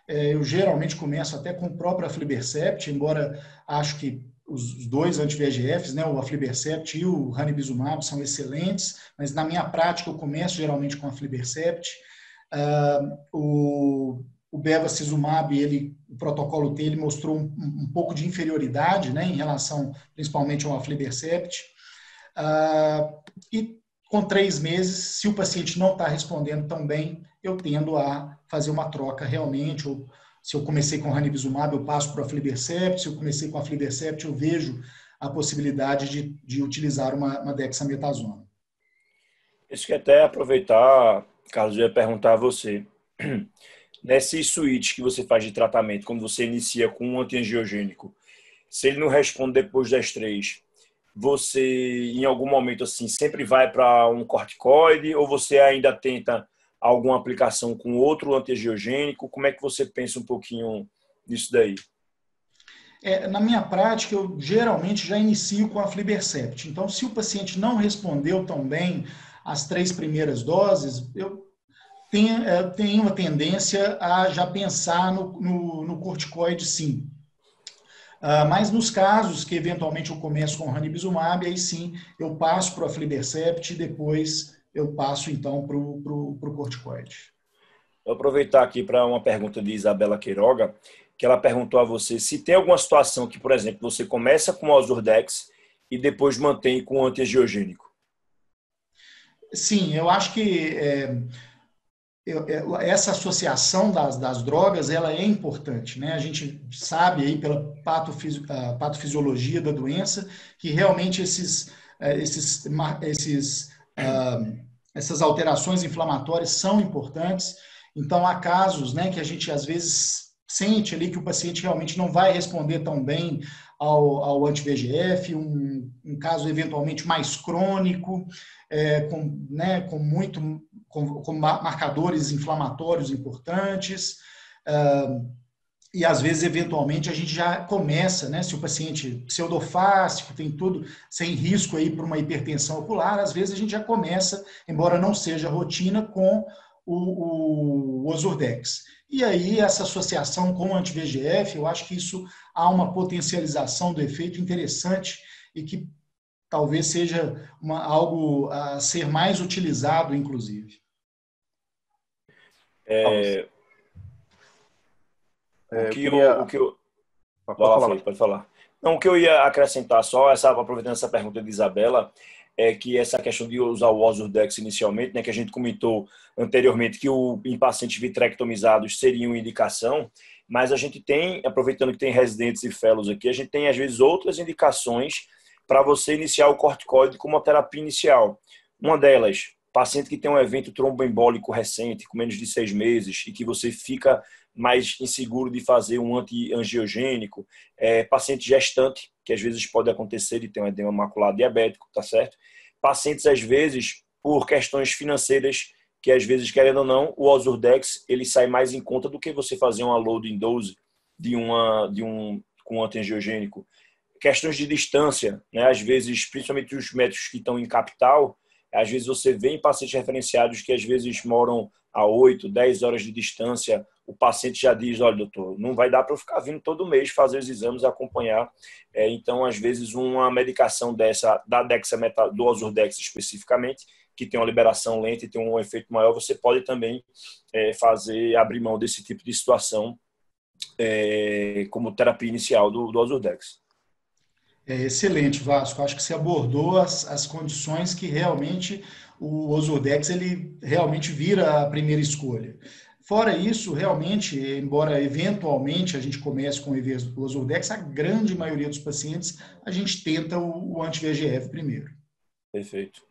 C: eu geralmente começo até com o próprio aflibercept, embora acho que os dois anti-VEGFs, né, o aflibercept e o ranibizumab, são excelentes, mas na minha prática eu começo geralmente com o aflibercept. O bevacizumab, o protocolo dele mostrou um pouco de inferioridade, né, em relação principalmente ao aflibercept. E com 3 meses, se o paciente não está respondendo tão bem, eu tendo a fazer uma troca realmente. Ou, se eu comecei com ranibizumab, eu passo para o aflibercept. Se eu comecei com aflibercept, eu vejo a possibilidade de utilizar uma dexametasona.
B: Isso que até aproveitar, Carlos, eu ia perguntar a você. Nesse switch que você faz de tratamento, quando você inicia com um antiangiogênico, se ele não responde depois das 3, você, em algum momento, assim, sempre vai para um corticoide ou você ainda tenta alguma aplicação com outro antiangiogênico? Como é que você pensa um pouquinho nisso daí?
C: Na minha prática, eu geralmente já inicio com a aflibercept. Então, se o paciente não respondeu tão bem as 3 primeiras doses, eu tenho uma tendência a já pensar no corticoide, sim. Mas nos casos que eventualmente eu começo com o ranibizumab, aí sim eu passo para o aflibercept e depois eu passo então para o corticoide.
B: Vou aproveitar aqui para uma pergunta de Isabela Queiroga, que ela perguntou a você se tem alguma situação que, por exemplo, você começa com o Ozurdex e depois mantém com o antiangiogênico.
C: Sim, eu acho que essa associação das drogas, ela é importante, né? A gente sabe aí pela patofisiologia da doença que realmente essas alterações inflamatórias são importantes. Então, há casos, né, que a gente às vezes sente ali que o paciente realmente não vai responder tão bem ao anti-VEGF, um caso eventualmente mais crônico, com marcadores inflamatórios importantes, e às vezes, eventualmente, a gente já começa, né, se o paciente pseudofástico, tem tudo, sem risco aí para uma hipertensão ocular, às vezes a gente já começa, embora não seja rotina, com o Ozurdex. E aí, essa associação com o anti-VEGF, eu acho que isso há uma potencialização do efeito interessante e que talvez seja algo a ser mais utilizado, inclusive.
B: Pode falar. Não, o que eu ia acrescentar só, aproveitando essa pergunta de Isabela, é que essa questão de usar o Ozurdex inicialmente, né, que a gente comentou anteriormente que em pacientes vitrectomizados seria uma indicação, mas a gente tem, aproveitando que tem residentes e fellows aqui, a gente tem às vezes outras indicações para você iniciar o corticoide como uma terapia inicial. Uma delas, paciente que tem um evento tromboembólico recente, com menos de 6 meses, e que você fica mais inseguro de fazer um antiangiogênico, paciente gestante, que às vezes pode acontecer de ter um edema macular diabético, tá certo? Pacientes, às vezes, por questões financeiras, que às vezes, querendo ou não, o Ozurdex, ele sai mais em conta do que você fazer uma loading dose com um antiangiogênico. Questões de distância, né? Às vezes, principalmente os médicos que estão em capital, às vezes você vê em pacientes referenciados que às vezes moram a 8, 10 horas de distância, o paciente já diz, olha, doutor, não vai dar para eu ficar vindo todo mês fazer os exames, acompanhar. Então, às vezes, uma medicação dessa, do Ozurdex especificamente, que tem uma liberação lenta e tem um efeito maior, você pode também abrir mão desse tipo de situação como terapia inicial do Ozurdex.
C: Excelente, Vasco. Acho que você abordou as condições que realmente o Ozurdex ele realmente vira a primeira escolha. Fora isso, realmente, embora eventualmente a gente comece com o Ozurdex, a grande maioria dos pacientes a gente tenta o anti-VEGF primeiro.
B: Perfeito.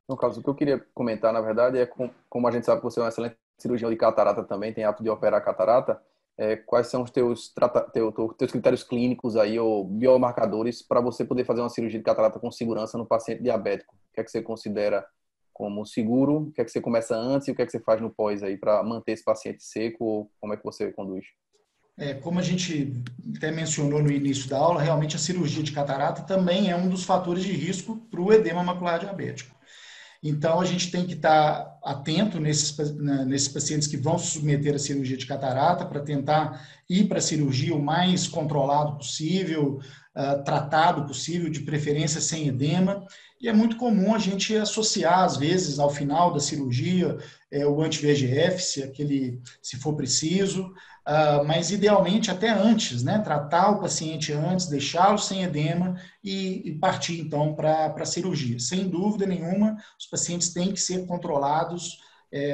D: No caso, o que eu queria comentar, na verdade, é como a gente sabe que você é um excelente cirurgião de catarata também, tem hábito de operar catarata, quais são os teus critérios clínicos aí, ou biomarcadores, para você poder fazer uma cirurgia de catarata com segurança no paciente diabético? O que é que você considera como seguro? O que é que você começa antes e o que é que você faz no pós aí para manter esse paciente seco? Ou como é que você conduz?
C: Como a gente até mencionou no início da aula, realmente a cirurgia de catarata também é um dos fatores de risco para o edema macular diabético. Então, a gente tem que estar atento nesses pacientes que vão se submeter à cirurgia de catarata para tentar ir para a cirurgia o mais controlado possível, tratado possível, de preferência sem edema. E é muito comum a gente associar, às vezes, ao final da cirurgia, o anti-VEGF, se for preciso, mas idealmente até antes, né? Tratar o paciente antes, deixá-lo sem edema e partir então para a cirurgia. Sem dúvida nenhuma, os pacientes têm que ser controlados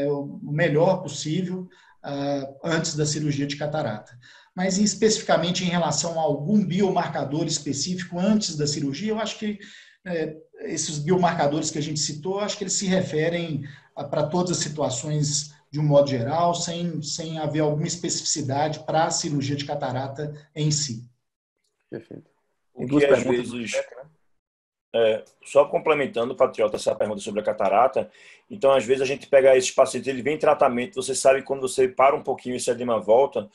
C: o melhor possível antes da cirurgia de catarata. Mas especificamente em relação a algum biomarcador específico antes da cirurgia, eu acho que esses biomarcadores que a gente citou, acho que eles se referem para todas as situações de um modo geral, sem haver alguma especificidade para a cirurgia de catarata em si.
D: Perfeito.
B: O que às vezes, só complementando, Patriota, essa pergunta sobre a catarata, então às vezes a gente pega esses pacientes, ele vem em tratamento, você sabe quando você para um pouquinho, esse edema volta,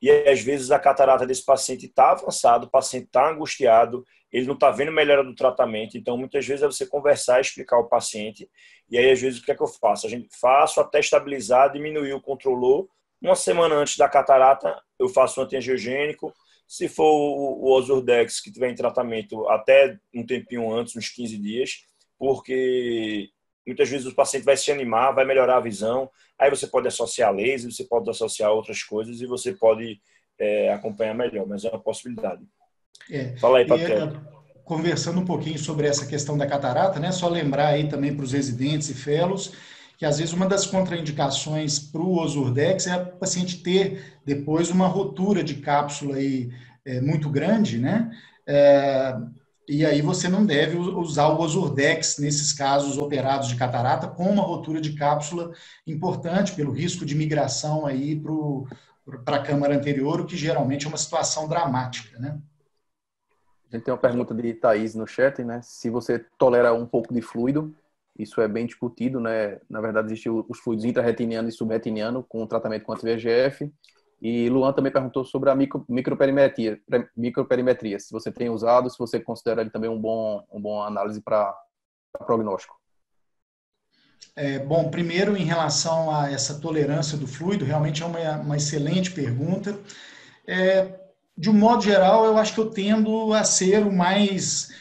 B: e às vezes a catarata desse paciente está avançado, o paciente está angustiado, ele não está vendo melhora do tratamento, então muitas vezes é você conversar, explicar ao paciente, e aí às vezes o que é que eu faço? Faço até estabilizar, diminuir o controlor, uma semana antes da catarata eu faço um antiangiogênico, se for o Ozurdex que estiver em tratamento até um tempinho antes, uns 15 dias, porque muitas vezes o paciente vai se animar, vai melhorar a visão, aí você pode associar laser, você pode associar outras coisas e você pode acompanhar melhor, mas é uma possibilidade. Fala aí, Patriota.
C: Conversando um pouquinho sobre essa questão da catarata, né? Só lembrar aí também para os residentes e fellows que às vezes uma das contraindicações para o Ozurdex é o paciente ter depois uma rotura de cápsula aí, muito grande, né? E aí você não deve usar o Ozurdex nesses casos operados de catarata com uma rotura de cápsula importante pelo risco de migração aí para a câmara anterior, o que geralmente é uma situação dramática, né?
D: A gente tem uma pergunta de Thaís no chat, né? Se você tolera um pouco de fluido, isso é bem discutido, né? Na verdade, existem os fluidos intrarretiniano e subretiniano com o tratamento com anti-VEGF. E Luan também perguntou sobre a microperimetria. Se você tem usado, se você considera ele também um bom análise para prognóstico.
C: Bom, primeiro, em relação a essa tolerância do fluido, realmente é uma excelente pergunta. De um modo geral, eu acho que eu tendo a ser o mais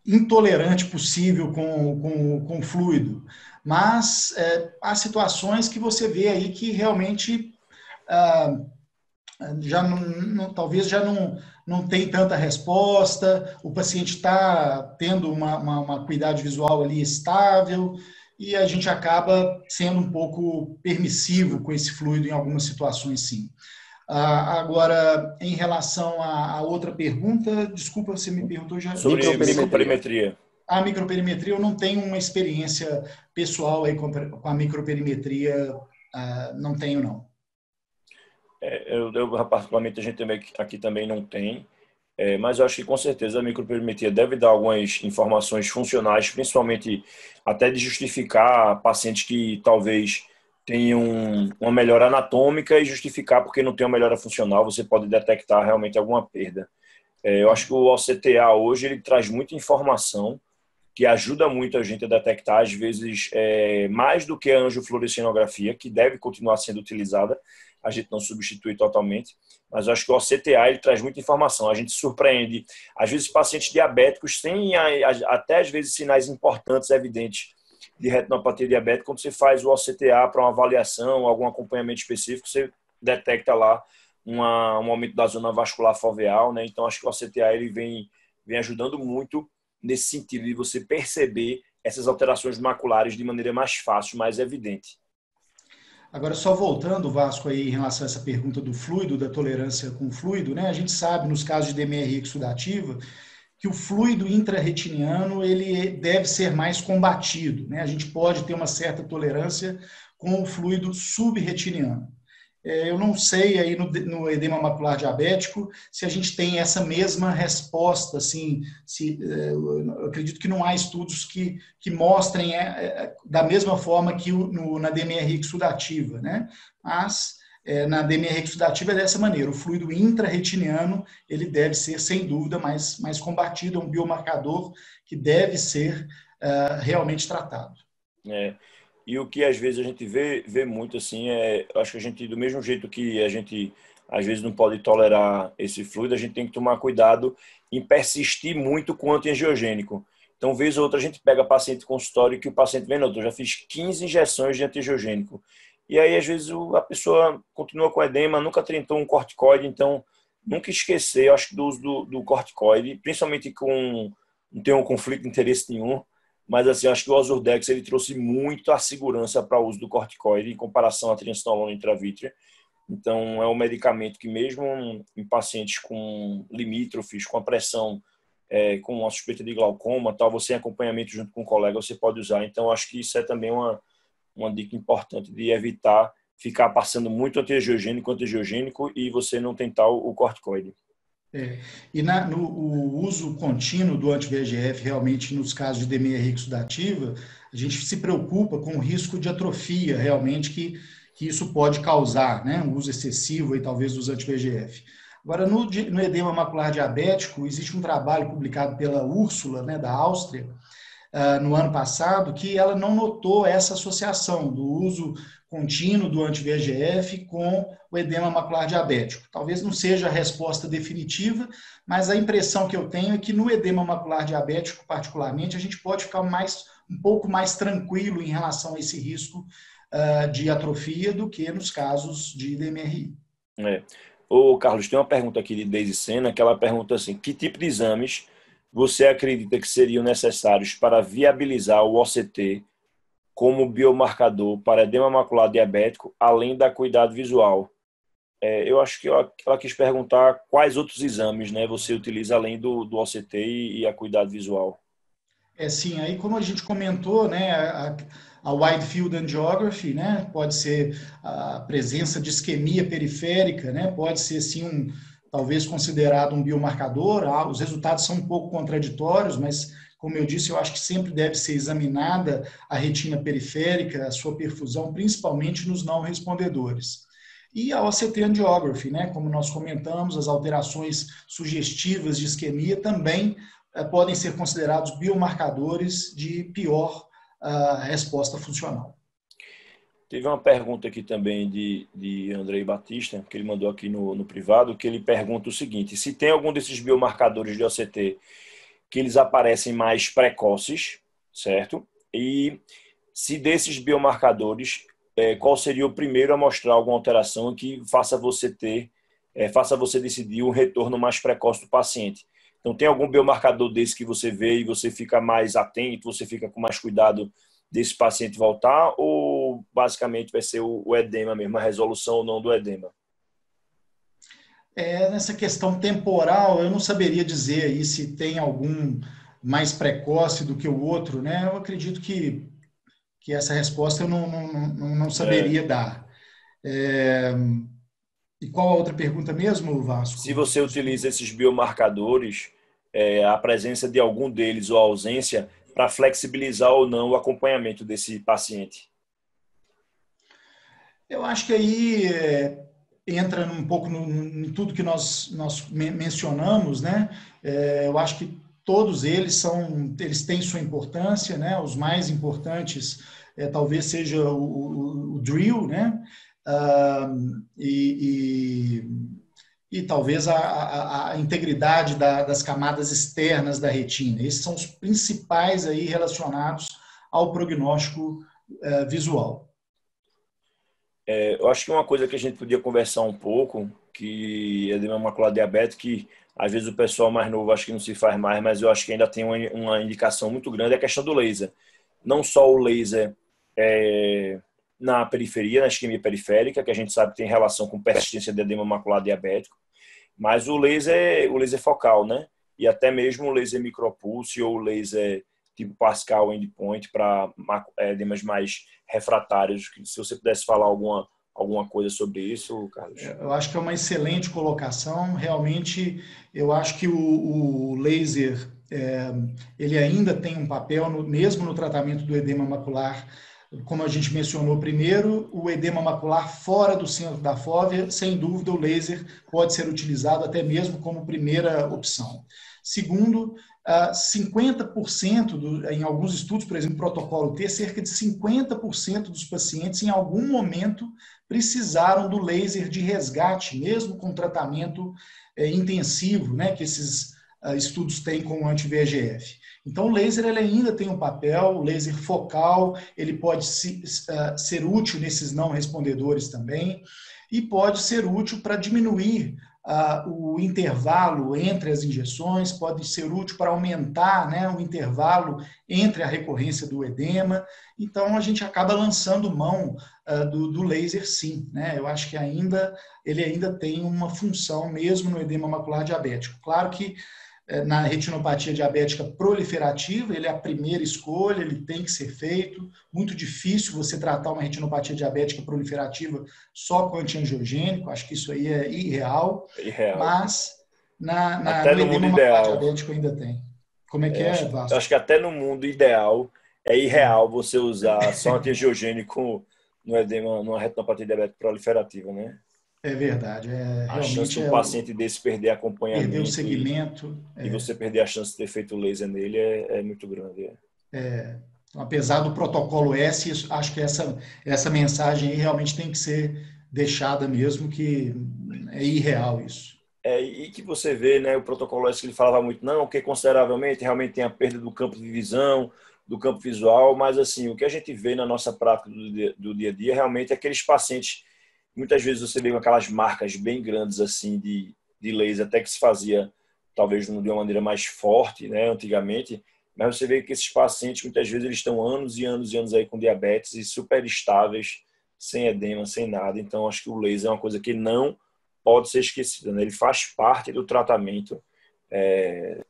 C: intolerante possível com fluido. Mas há situações que você vê aí que realmente talvez já não tem tanta resposta, o paciente está tendo uma acuidade visual ali estável, e a gente acaba sendo um pouco permissivo com esse fluido em algumas situações, sim. Agora, em relação à outra pergunta, desculpa, você me perguntou já.
B: Sobre microperimetria.
C: A microperimetria, eu não tenho uma experiência pessoal aí com a microperimetria, não tenho, não.
B: Eu particularmente, a gente também, aqui também não tem, mas eu acho que com certeza a microperimetria deve dar algumas informações funcionais, principalmente até de justificar pacientes que talvez tenham uma melhora anatômica e justificar porque não tem uma melhora funcional, você pode detectar realmente alguma perda. Eu acho que o OCTA hoje ele traz muita informação que ajuda muito a gente a detectar, às vezes, mais do que a angiofluorescinografia, que deve continuar sendo utilizada, a gente não substitui totalmente, mas eu acho que o OCTA ele traz muita informação, a gente surpreende. Às vezes, pacientes diabéticos têm até, às vezes, sinais importantes, evidentes, de retinopatia diabética. Quando você faz o OCTA para uma avaliação, algum acompanhamento específico, você detecta lá um aumento da zona vascular foveal, né? Então, acho que o OCTA ele vem ajudando muito nesse sentido de você perceber essas alterações maculares de maneira mais fácil, mais evidente.
C: Agora, só voltando, Vasco, aí em relação a essa pergunta do fluido, da tolerância com fluido, né? A gente sabe, nos casos de DMRI exudativa, que o fluido intrarretiniano ele deve ser mais combatido, né? A gente pode ter uma certa tolerância com o fluido subretiniano. Eu não sei aí no edema macular diabético se a gente tem essa mesma resposta, assim, eu acredito que não há estudos que mostrem da mesma forma que na DMRI exudativa, né? Mas na DMRI exudativa é dessa maneira, o fluido intrarretiniano ele deve ser, sem dúvida, mais combatido, é um biomarcador que deve ser realmente tratado.
B: E o que às vezes a gente vê muito assim acho que a gente, do mesmo jeito que a gente às vezes não pode tolerar esse fluido, a gente tem que tomar cuidado em persistir muito com o antiangiogênico. Então, vez ou outra, a gente pega paciente consultório que o paciente vem, eu já fiz 15 injeções de antiangiogênico. E aí, às vezes, a pessoa continua com edema, nunca tentou um corticoide, então, nunca esquecer, eu acho, do uso do corticoide, principalmente não tem um conflito de interesse nenhum. Mas assim, acho que o Ozurdex ele trouxe muito a segurança para o uso do corticoide em comparação à triamcinolona intravítrea. Então, é um medicamento que mesmo em pacientes com limítrofes, com a pressão, com uma suspeita de glaucoma, tal, você em acompanhamento junto com um colega, você pode usar. Então, acho que isso é também uma dica importante de evitar ficar passando muito antiangiogênico e você não tentar o corticoide.
C: E o uso contínuo do anti-VEGF, realmente, nos casos de DMRI exudativa, a gente se preocupa com o risco de atrofia, realmente, que isso pode causar, né? O uso excessivo, aí, talvez, dos anti-VEGF. Agora, no edema macular diabético, existe um trabalho publicado pela Úrsula, né, da Áustria, no ano passado, que ela não notou essa associação do uso contínuo do anti-VEGF com o edema macular diabético. Talvez não seja a resposta definitiva, mas a impressão que eu tenho é que no edema macular diabético, particularmente, a gente pode ficar um pouco mais tranquilo em relação a esse risco de atrofia do que nos casos de DMRI.
B: Ô, Carlos, tem uma pergunta aqui de Deise Sena, que ela pergunta assim, que tipo de exames você acredita que seriam necessários para viabilizar o OCT como biomarcador para edema macular diabético, além da acuidade visual? Eu acho que ela quis perguntar quais outros exames, né, você utiliza além do OCT e acuidade visual.
C: Sim, aí como a gente comentou, né, a Wide Field Angiography, né, pode ser a presença de isquemia periférica, né, pode ser sim talvez considerado um biomarcador. Os resultados são um pouco contraditórios, mas como eu disse, eu acho que sempre deve ser examinada a retina periférica, a sua perfusão, principalmente nos não respondedores. E a OCT Angiography, né, como nós comentamos, as alterações sugestivas de isquemia também podem ser considerados biomarcadores de pior resposta funcional.
B: Teve uma pergunta aqui também de Andrei Batista, que ele mandou aqui no privado, que ele pergunta o seguinte, se tem algum desses biomarcadores de OCT que eles aparecem mais precoces, certo? E se desses biomarcadores, qual seria o primeiro a mostrar alguma alteração que faça você decidir um retorno mais precoce do paciente? Então, tem algum biomarcador desse que você vê e você fica mais atento, você fica com mais cuidado desse paciente voltar, ou basicamente vai ser o edema mesmo, a resolução ou não do edema?
C: Nessa questão temporal, eu não saberia dizer aí se tem algum mais precoce do que o outro, né? Eu acredito que essa resposta eu não saberia dar. E qual a outra pergunta mesmo, Vasco?
B: Se você utiliza esses biomarcadores, a presença de algum deles ou a ausência, para flexibilizar ou não o acompanhamento desse paciente?
C: Eu acho que aí entra um pouco em tudo que nós mencionamos, né? Eu acho que todos eles têm sua importância, né? Os mais importantes talvez seja o drill, né? E talvez a integridade das camadas externas da retina. Esses são os principais aí relacionados ao prognóstico visual.
B: Eu acho que uma coisa que a gente podia conversar um pouco, que é edema macular diabético, que às vezes o pessoal mais novo acho que não se faz mais, mas eu acho que ainda tem uma indicação muito grande, é a questão do laser. Não só o laser na periferia, na isquemia periférica, que a gente sabe que tem relação com persistência de edema macular diabético, mas o laser focal, né? E até mesmo o laser micropulse ou o laser tipo Pascal endpoint para edemas mais refratários. Se você pudesse falar alguma coisa sobre isso, Carlos.
C: Eu acho que é uma excelente colocação. Realmente, eu acho que o laser ele ainda tem um papel, mesmo no tratamento do edema macular. Como a gente mencionou primeiro, o edema macular fora do centro da fóvea, sem dúvida o laser pode ser utilizado até mesmo como primeira opção. Segundo, 50%, em alguns estudos, por exemplo, protocolo T, cerca de 50% dos pacientes em algum momento precisaram do laser de resgate, mesmo com tratamento intensivo, né, que esses estudos têm com o anti-VEGF. Então, o laser ele ainda tem um papel, o laser focal, ele pode ser útil nesses não respondedores também, e pode ser útil para diminuir o intervalo entre as injeções, pode ser útil para aumentar, né, o intervalo entre a recorrência do edema. Então, a gente acaba lançando mão do laser, sim, né? Eu acho que ele ainda tem uma função mesmo no edema macular diabético. Claro que na retinopatia diabética proliferativa, ele é a primeira escolha, ele tem que ser feito. Muito difícil você tratar uma retinopatia diabética proliferativa só com antiangiogênico, acho que isso aí é irreal. Mas
B: até
C: no
B: no mundo
C: edema
B: ideal
C: macular diabético ainda tem. Como é que é, Vasco?
B: Acho que até no mundo ideal é irreal você usar só antiangiogênico no edema, numa retinopatia diabética proliferativa, né?
C: É verdade.
B: A chance de um paciente desse perder acompanhamento,
C: perder o segmento
B: e você perder a chance de ter feito laser nele é muito grande.
C: Então, apesar do protocolo S, acho que essa mensagem aí realmente tem que ser deixada mesmo, que é irreal isso.
B: E que você vê, né, o protocolo S que ele falava muito, não, que consideravelmente realmente tem a perda do campo de visão, do campo visual, mas assim, o que a gente vê na nossa prática do dia a dia realmente é aqueles pacientes. Muitas vezes você vê com aquelas marcas bem grandes assim de laser, até que se fazia talvez de uma maneira mais forte, né, antigamente, mas você vê que esses pacientes muitas vezes eles estão anos e anos e anos aí com diabetes e super estáveis, sem edema, sem nada. Então acho que o laser é uma coisa que não pode ser esquecida, né? Ele faz parte do tratamento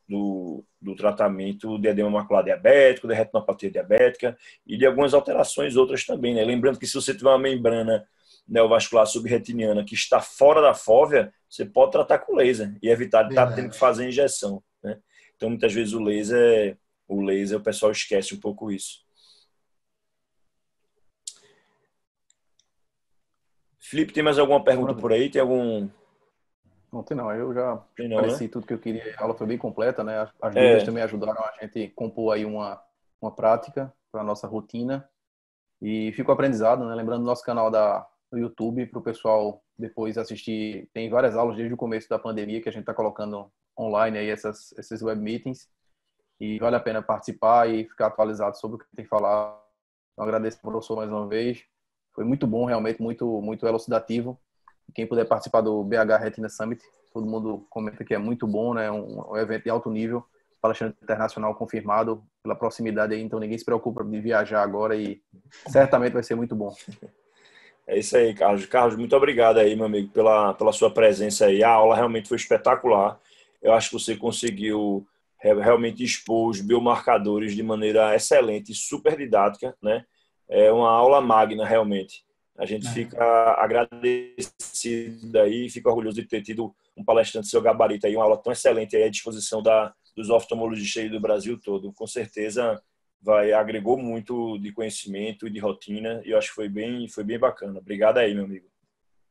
B: do tratamento de edema macular diabético, de retinopatia diabética e de algumas alterações outras também, né? Lembrando que se você tiver uma membrana neovascular subretiniana que está fora da fóvea, você pode tratar com laser e evitar de estar tendo que fazer injeção, né? Então, muitas vezes o laser, o pessoal esquece um pouco isso. Felipe, tem mais alguma pergunta por aí? Tem algum...
D: Não tem não, eu já pareci, né? Tudo que eu queria. A aula foi bem completa, né? As dúvidas também ajudaram a gente compor aí uma prática para a nossa rotina. E fica o aprendizado, né? Lembrando do nosso canal do YouTube para o pessoal depois assistir. Tem várias aulas desde o começo da pandemia que a gente está colocando online aí, esses web meetings. e vale a pena participar e ficar atualizado sobre o que tem falado. Então, agradeço ao professor mais uma vez. Foi muito bom, realmente, muito elucidativo. Quem puder participar do BH Retina Summit, todo mundo comenta que é muito bom, né? Um evento de alto nível, palestrante internacional confirmado pela proximidade aí, então ninguém se preocupa de viajar agora e certamente vai ser muito bom.
B: É isso aí, Carlos. Carlos, muito obrigado aí, meu amigo, pela sua presença aí. A aula realmente foi espetacular. Eu acho que você conseguiu realmente expor os biomarcadores de maneira excelente e super didática, né? É uma aula magna, realmente. A gente fica agradecido aí, fica orgulhoso de ter tido um palestrante do seu gabarito aí, uma aula tão excelente aí à disposição dos oftalmologistas aí do Brasil todo. Com certeza agregou muito de conhecimento e de rotina, e eu acho que foi bem bacana. Obrigado aí, meu amigo.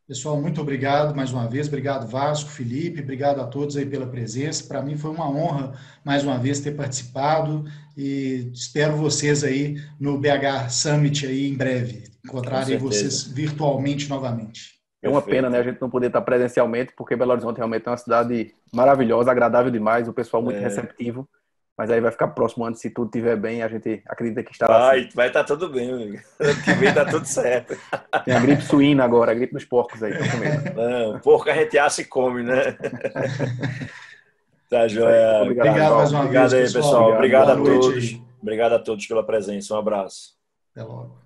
C: Pessoal, muito obrigado mais uma vez. Obrigado, Vasco, Felipe. Obrigado a todos aí pela presença. Para mim foi uma honra, mais uma vez, ter participado e espero vocês aí no BH Summit aí em breve. Encontrarem vocês virtualmente novamente.
D: É uma pena, né, a gente não poder estar presencialmente, porque Belo Horizonte realmente é uma cidade maravilhosa, agradável demais, o pessoal muito receptivo. Mas aí vai ficar próximo antes, se tudo estiver bem, a gente acredita que estará assim.
B: Vai estar tudo bem, amigo. Ano que vem tá tudo certo.
D: Tem a gripe suína agora, a gripe dos porcos aí, estão comendo.
B: Não, porco a gente assa e come, né? Tá, joia.
C: Obrigado mais uma vez,
B: Obrigado aí, pessoal. Obrigado a todos.
C: Aí.
B: Obrigado a todos pela presença. Um abraço.
C: Até logo.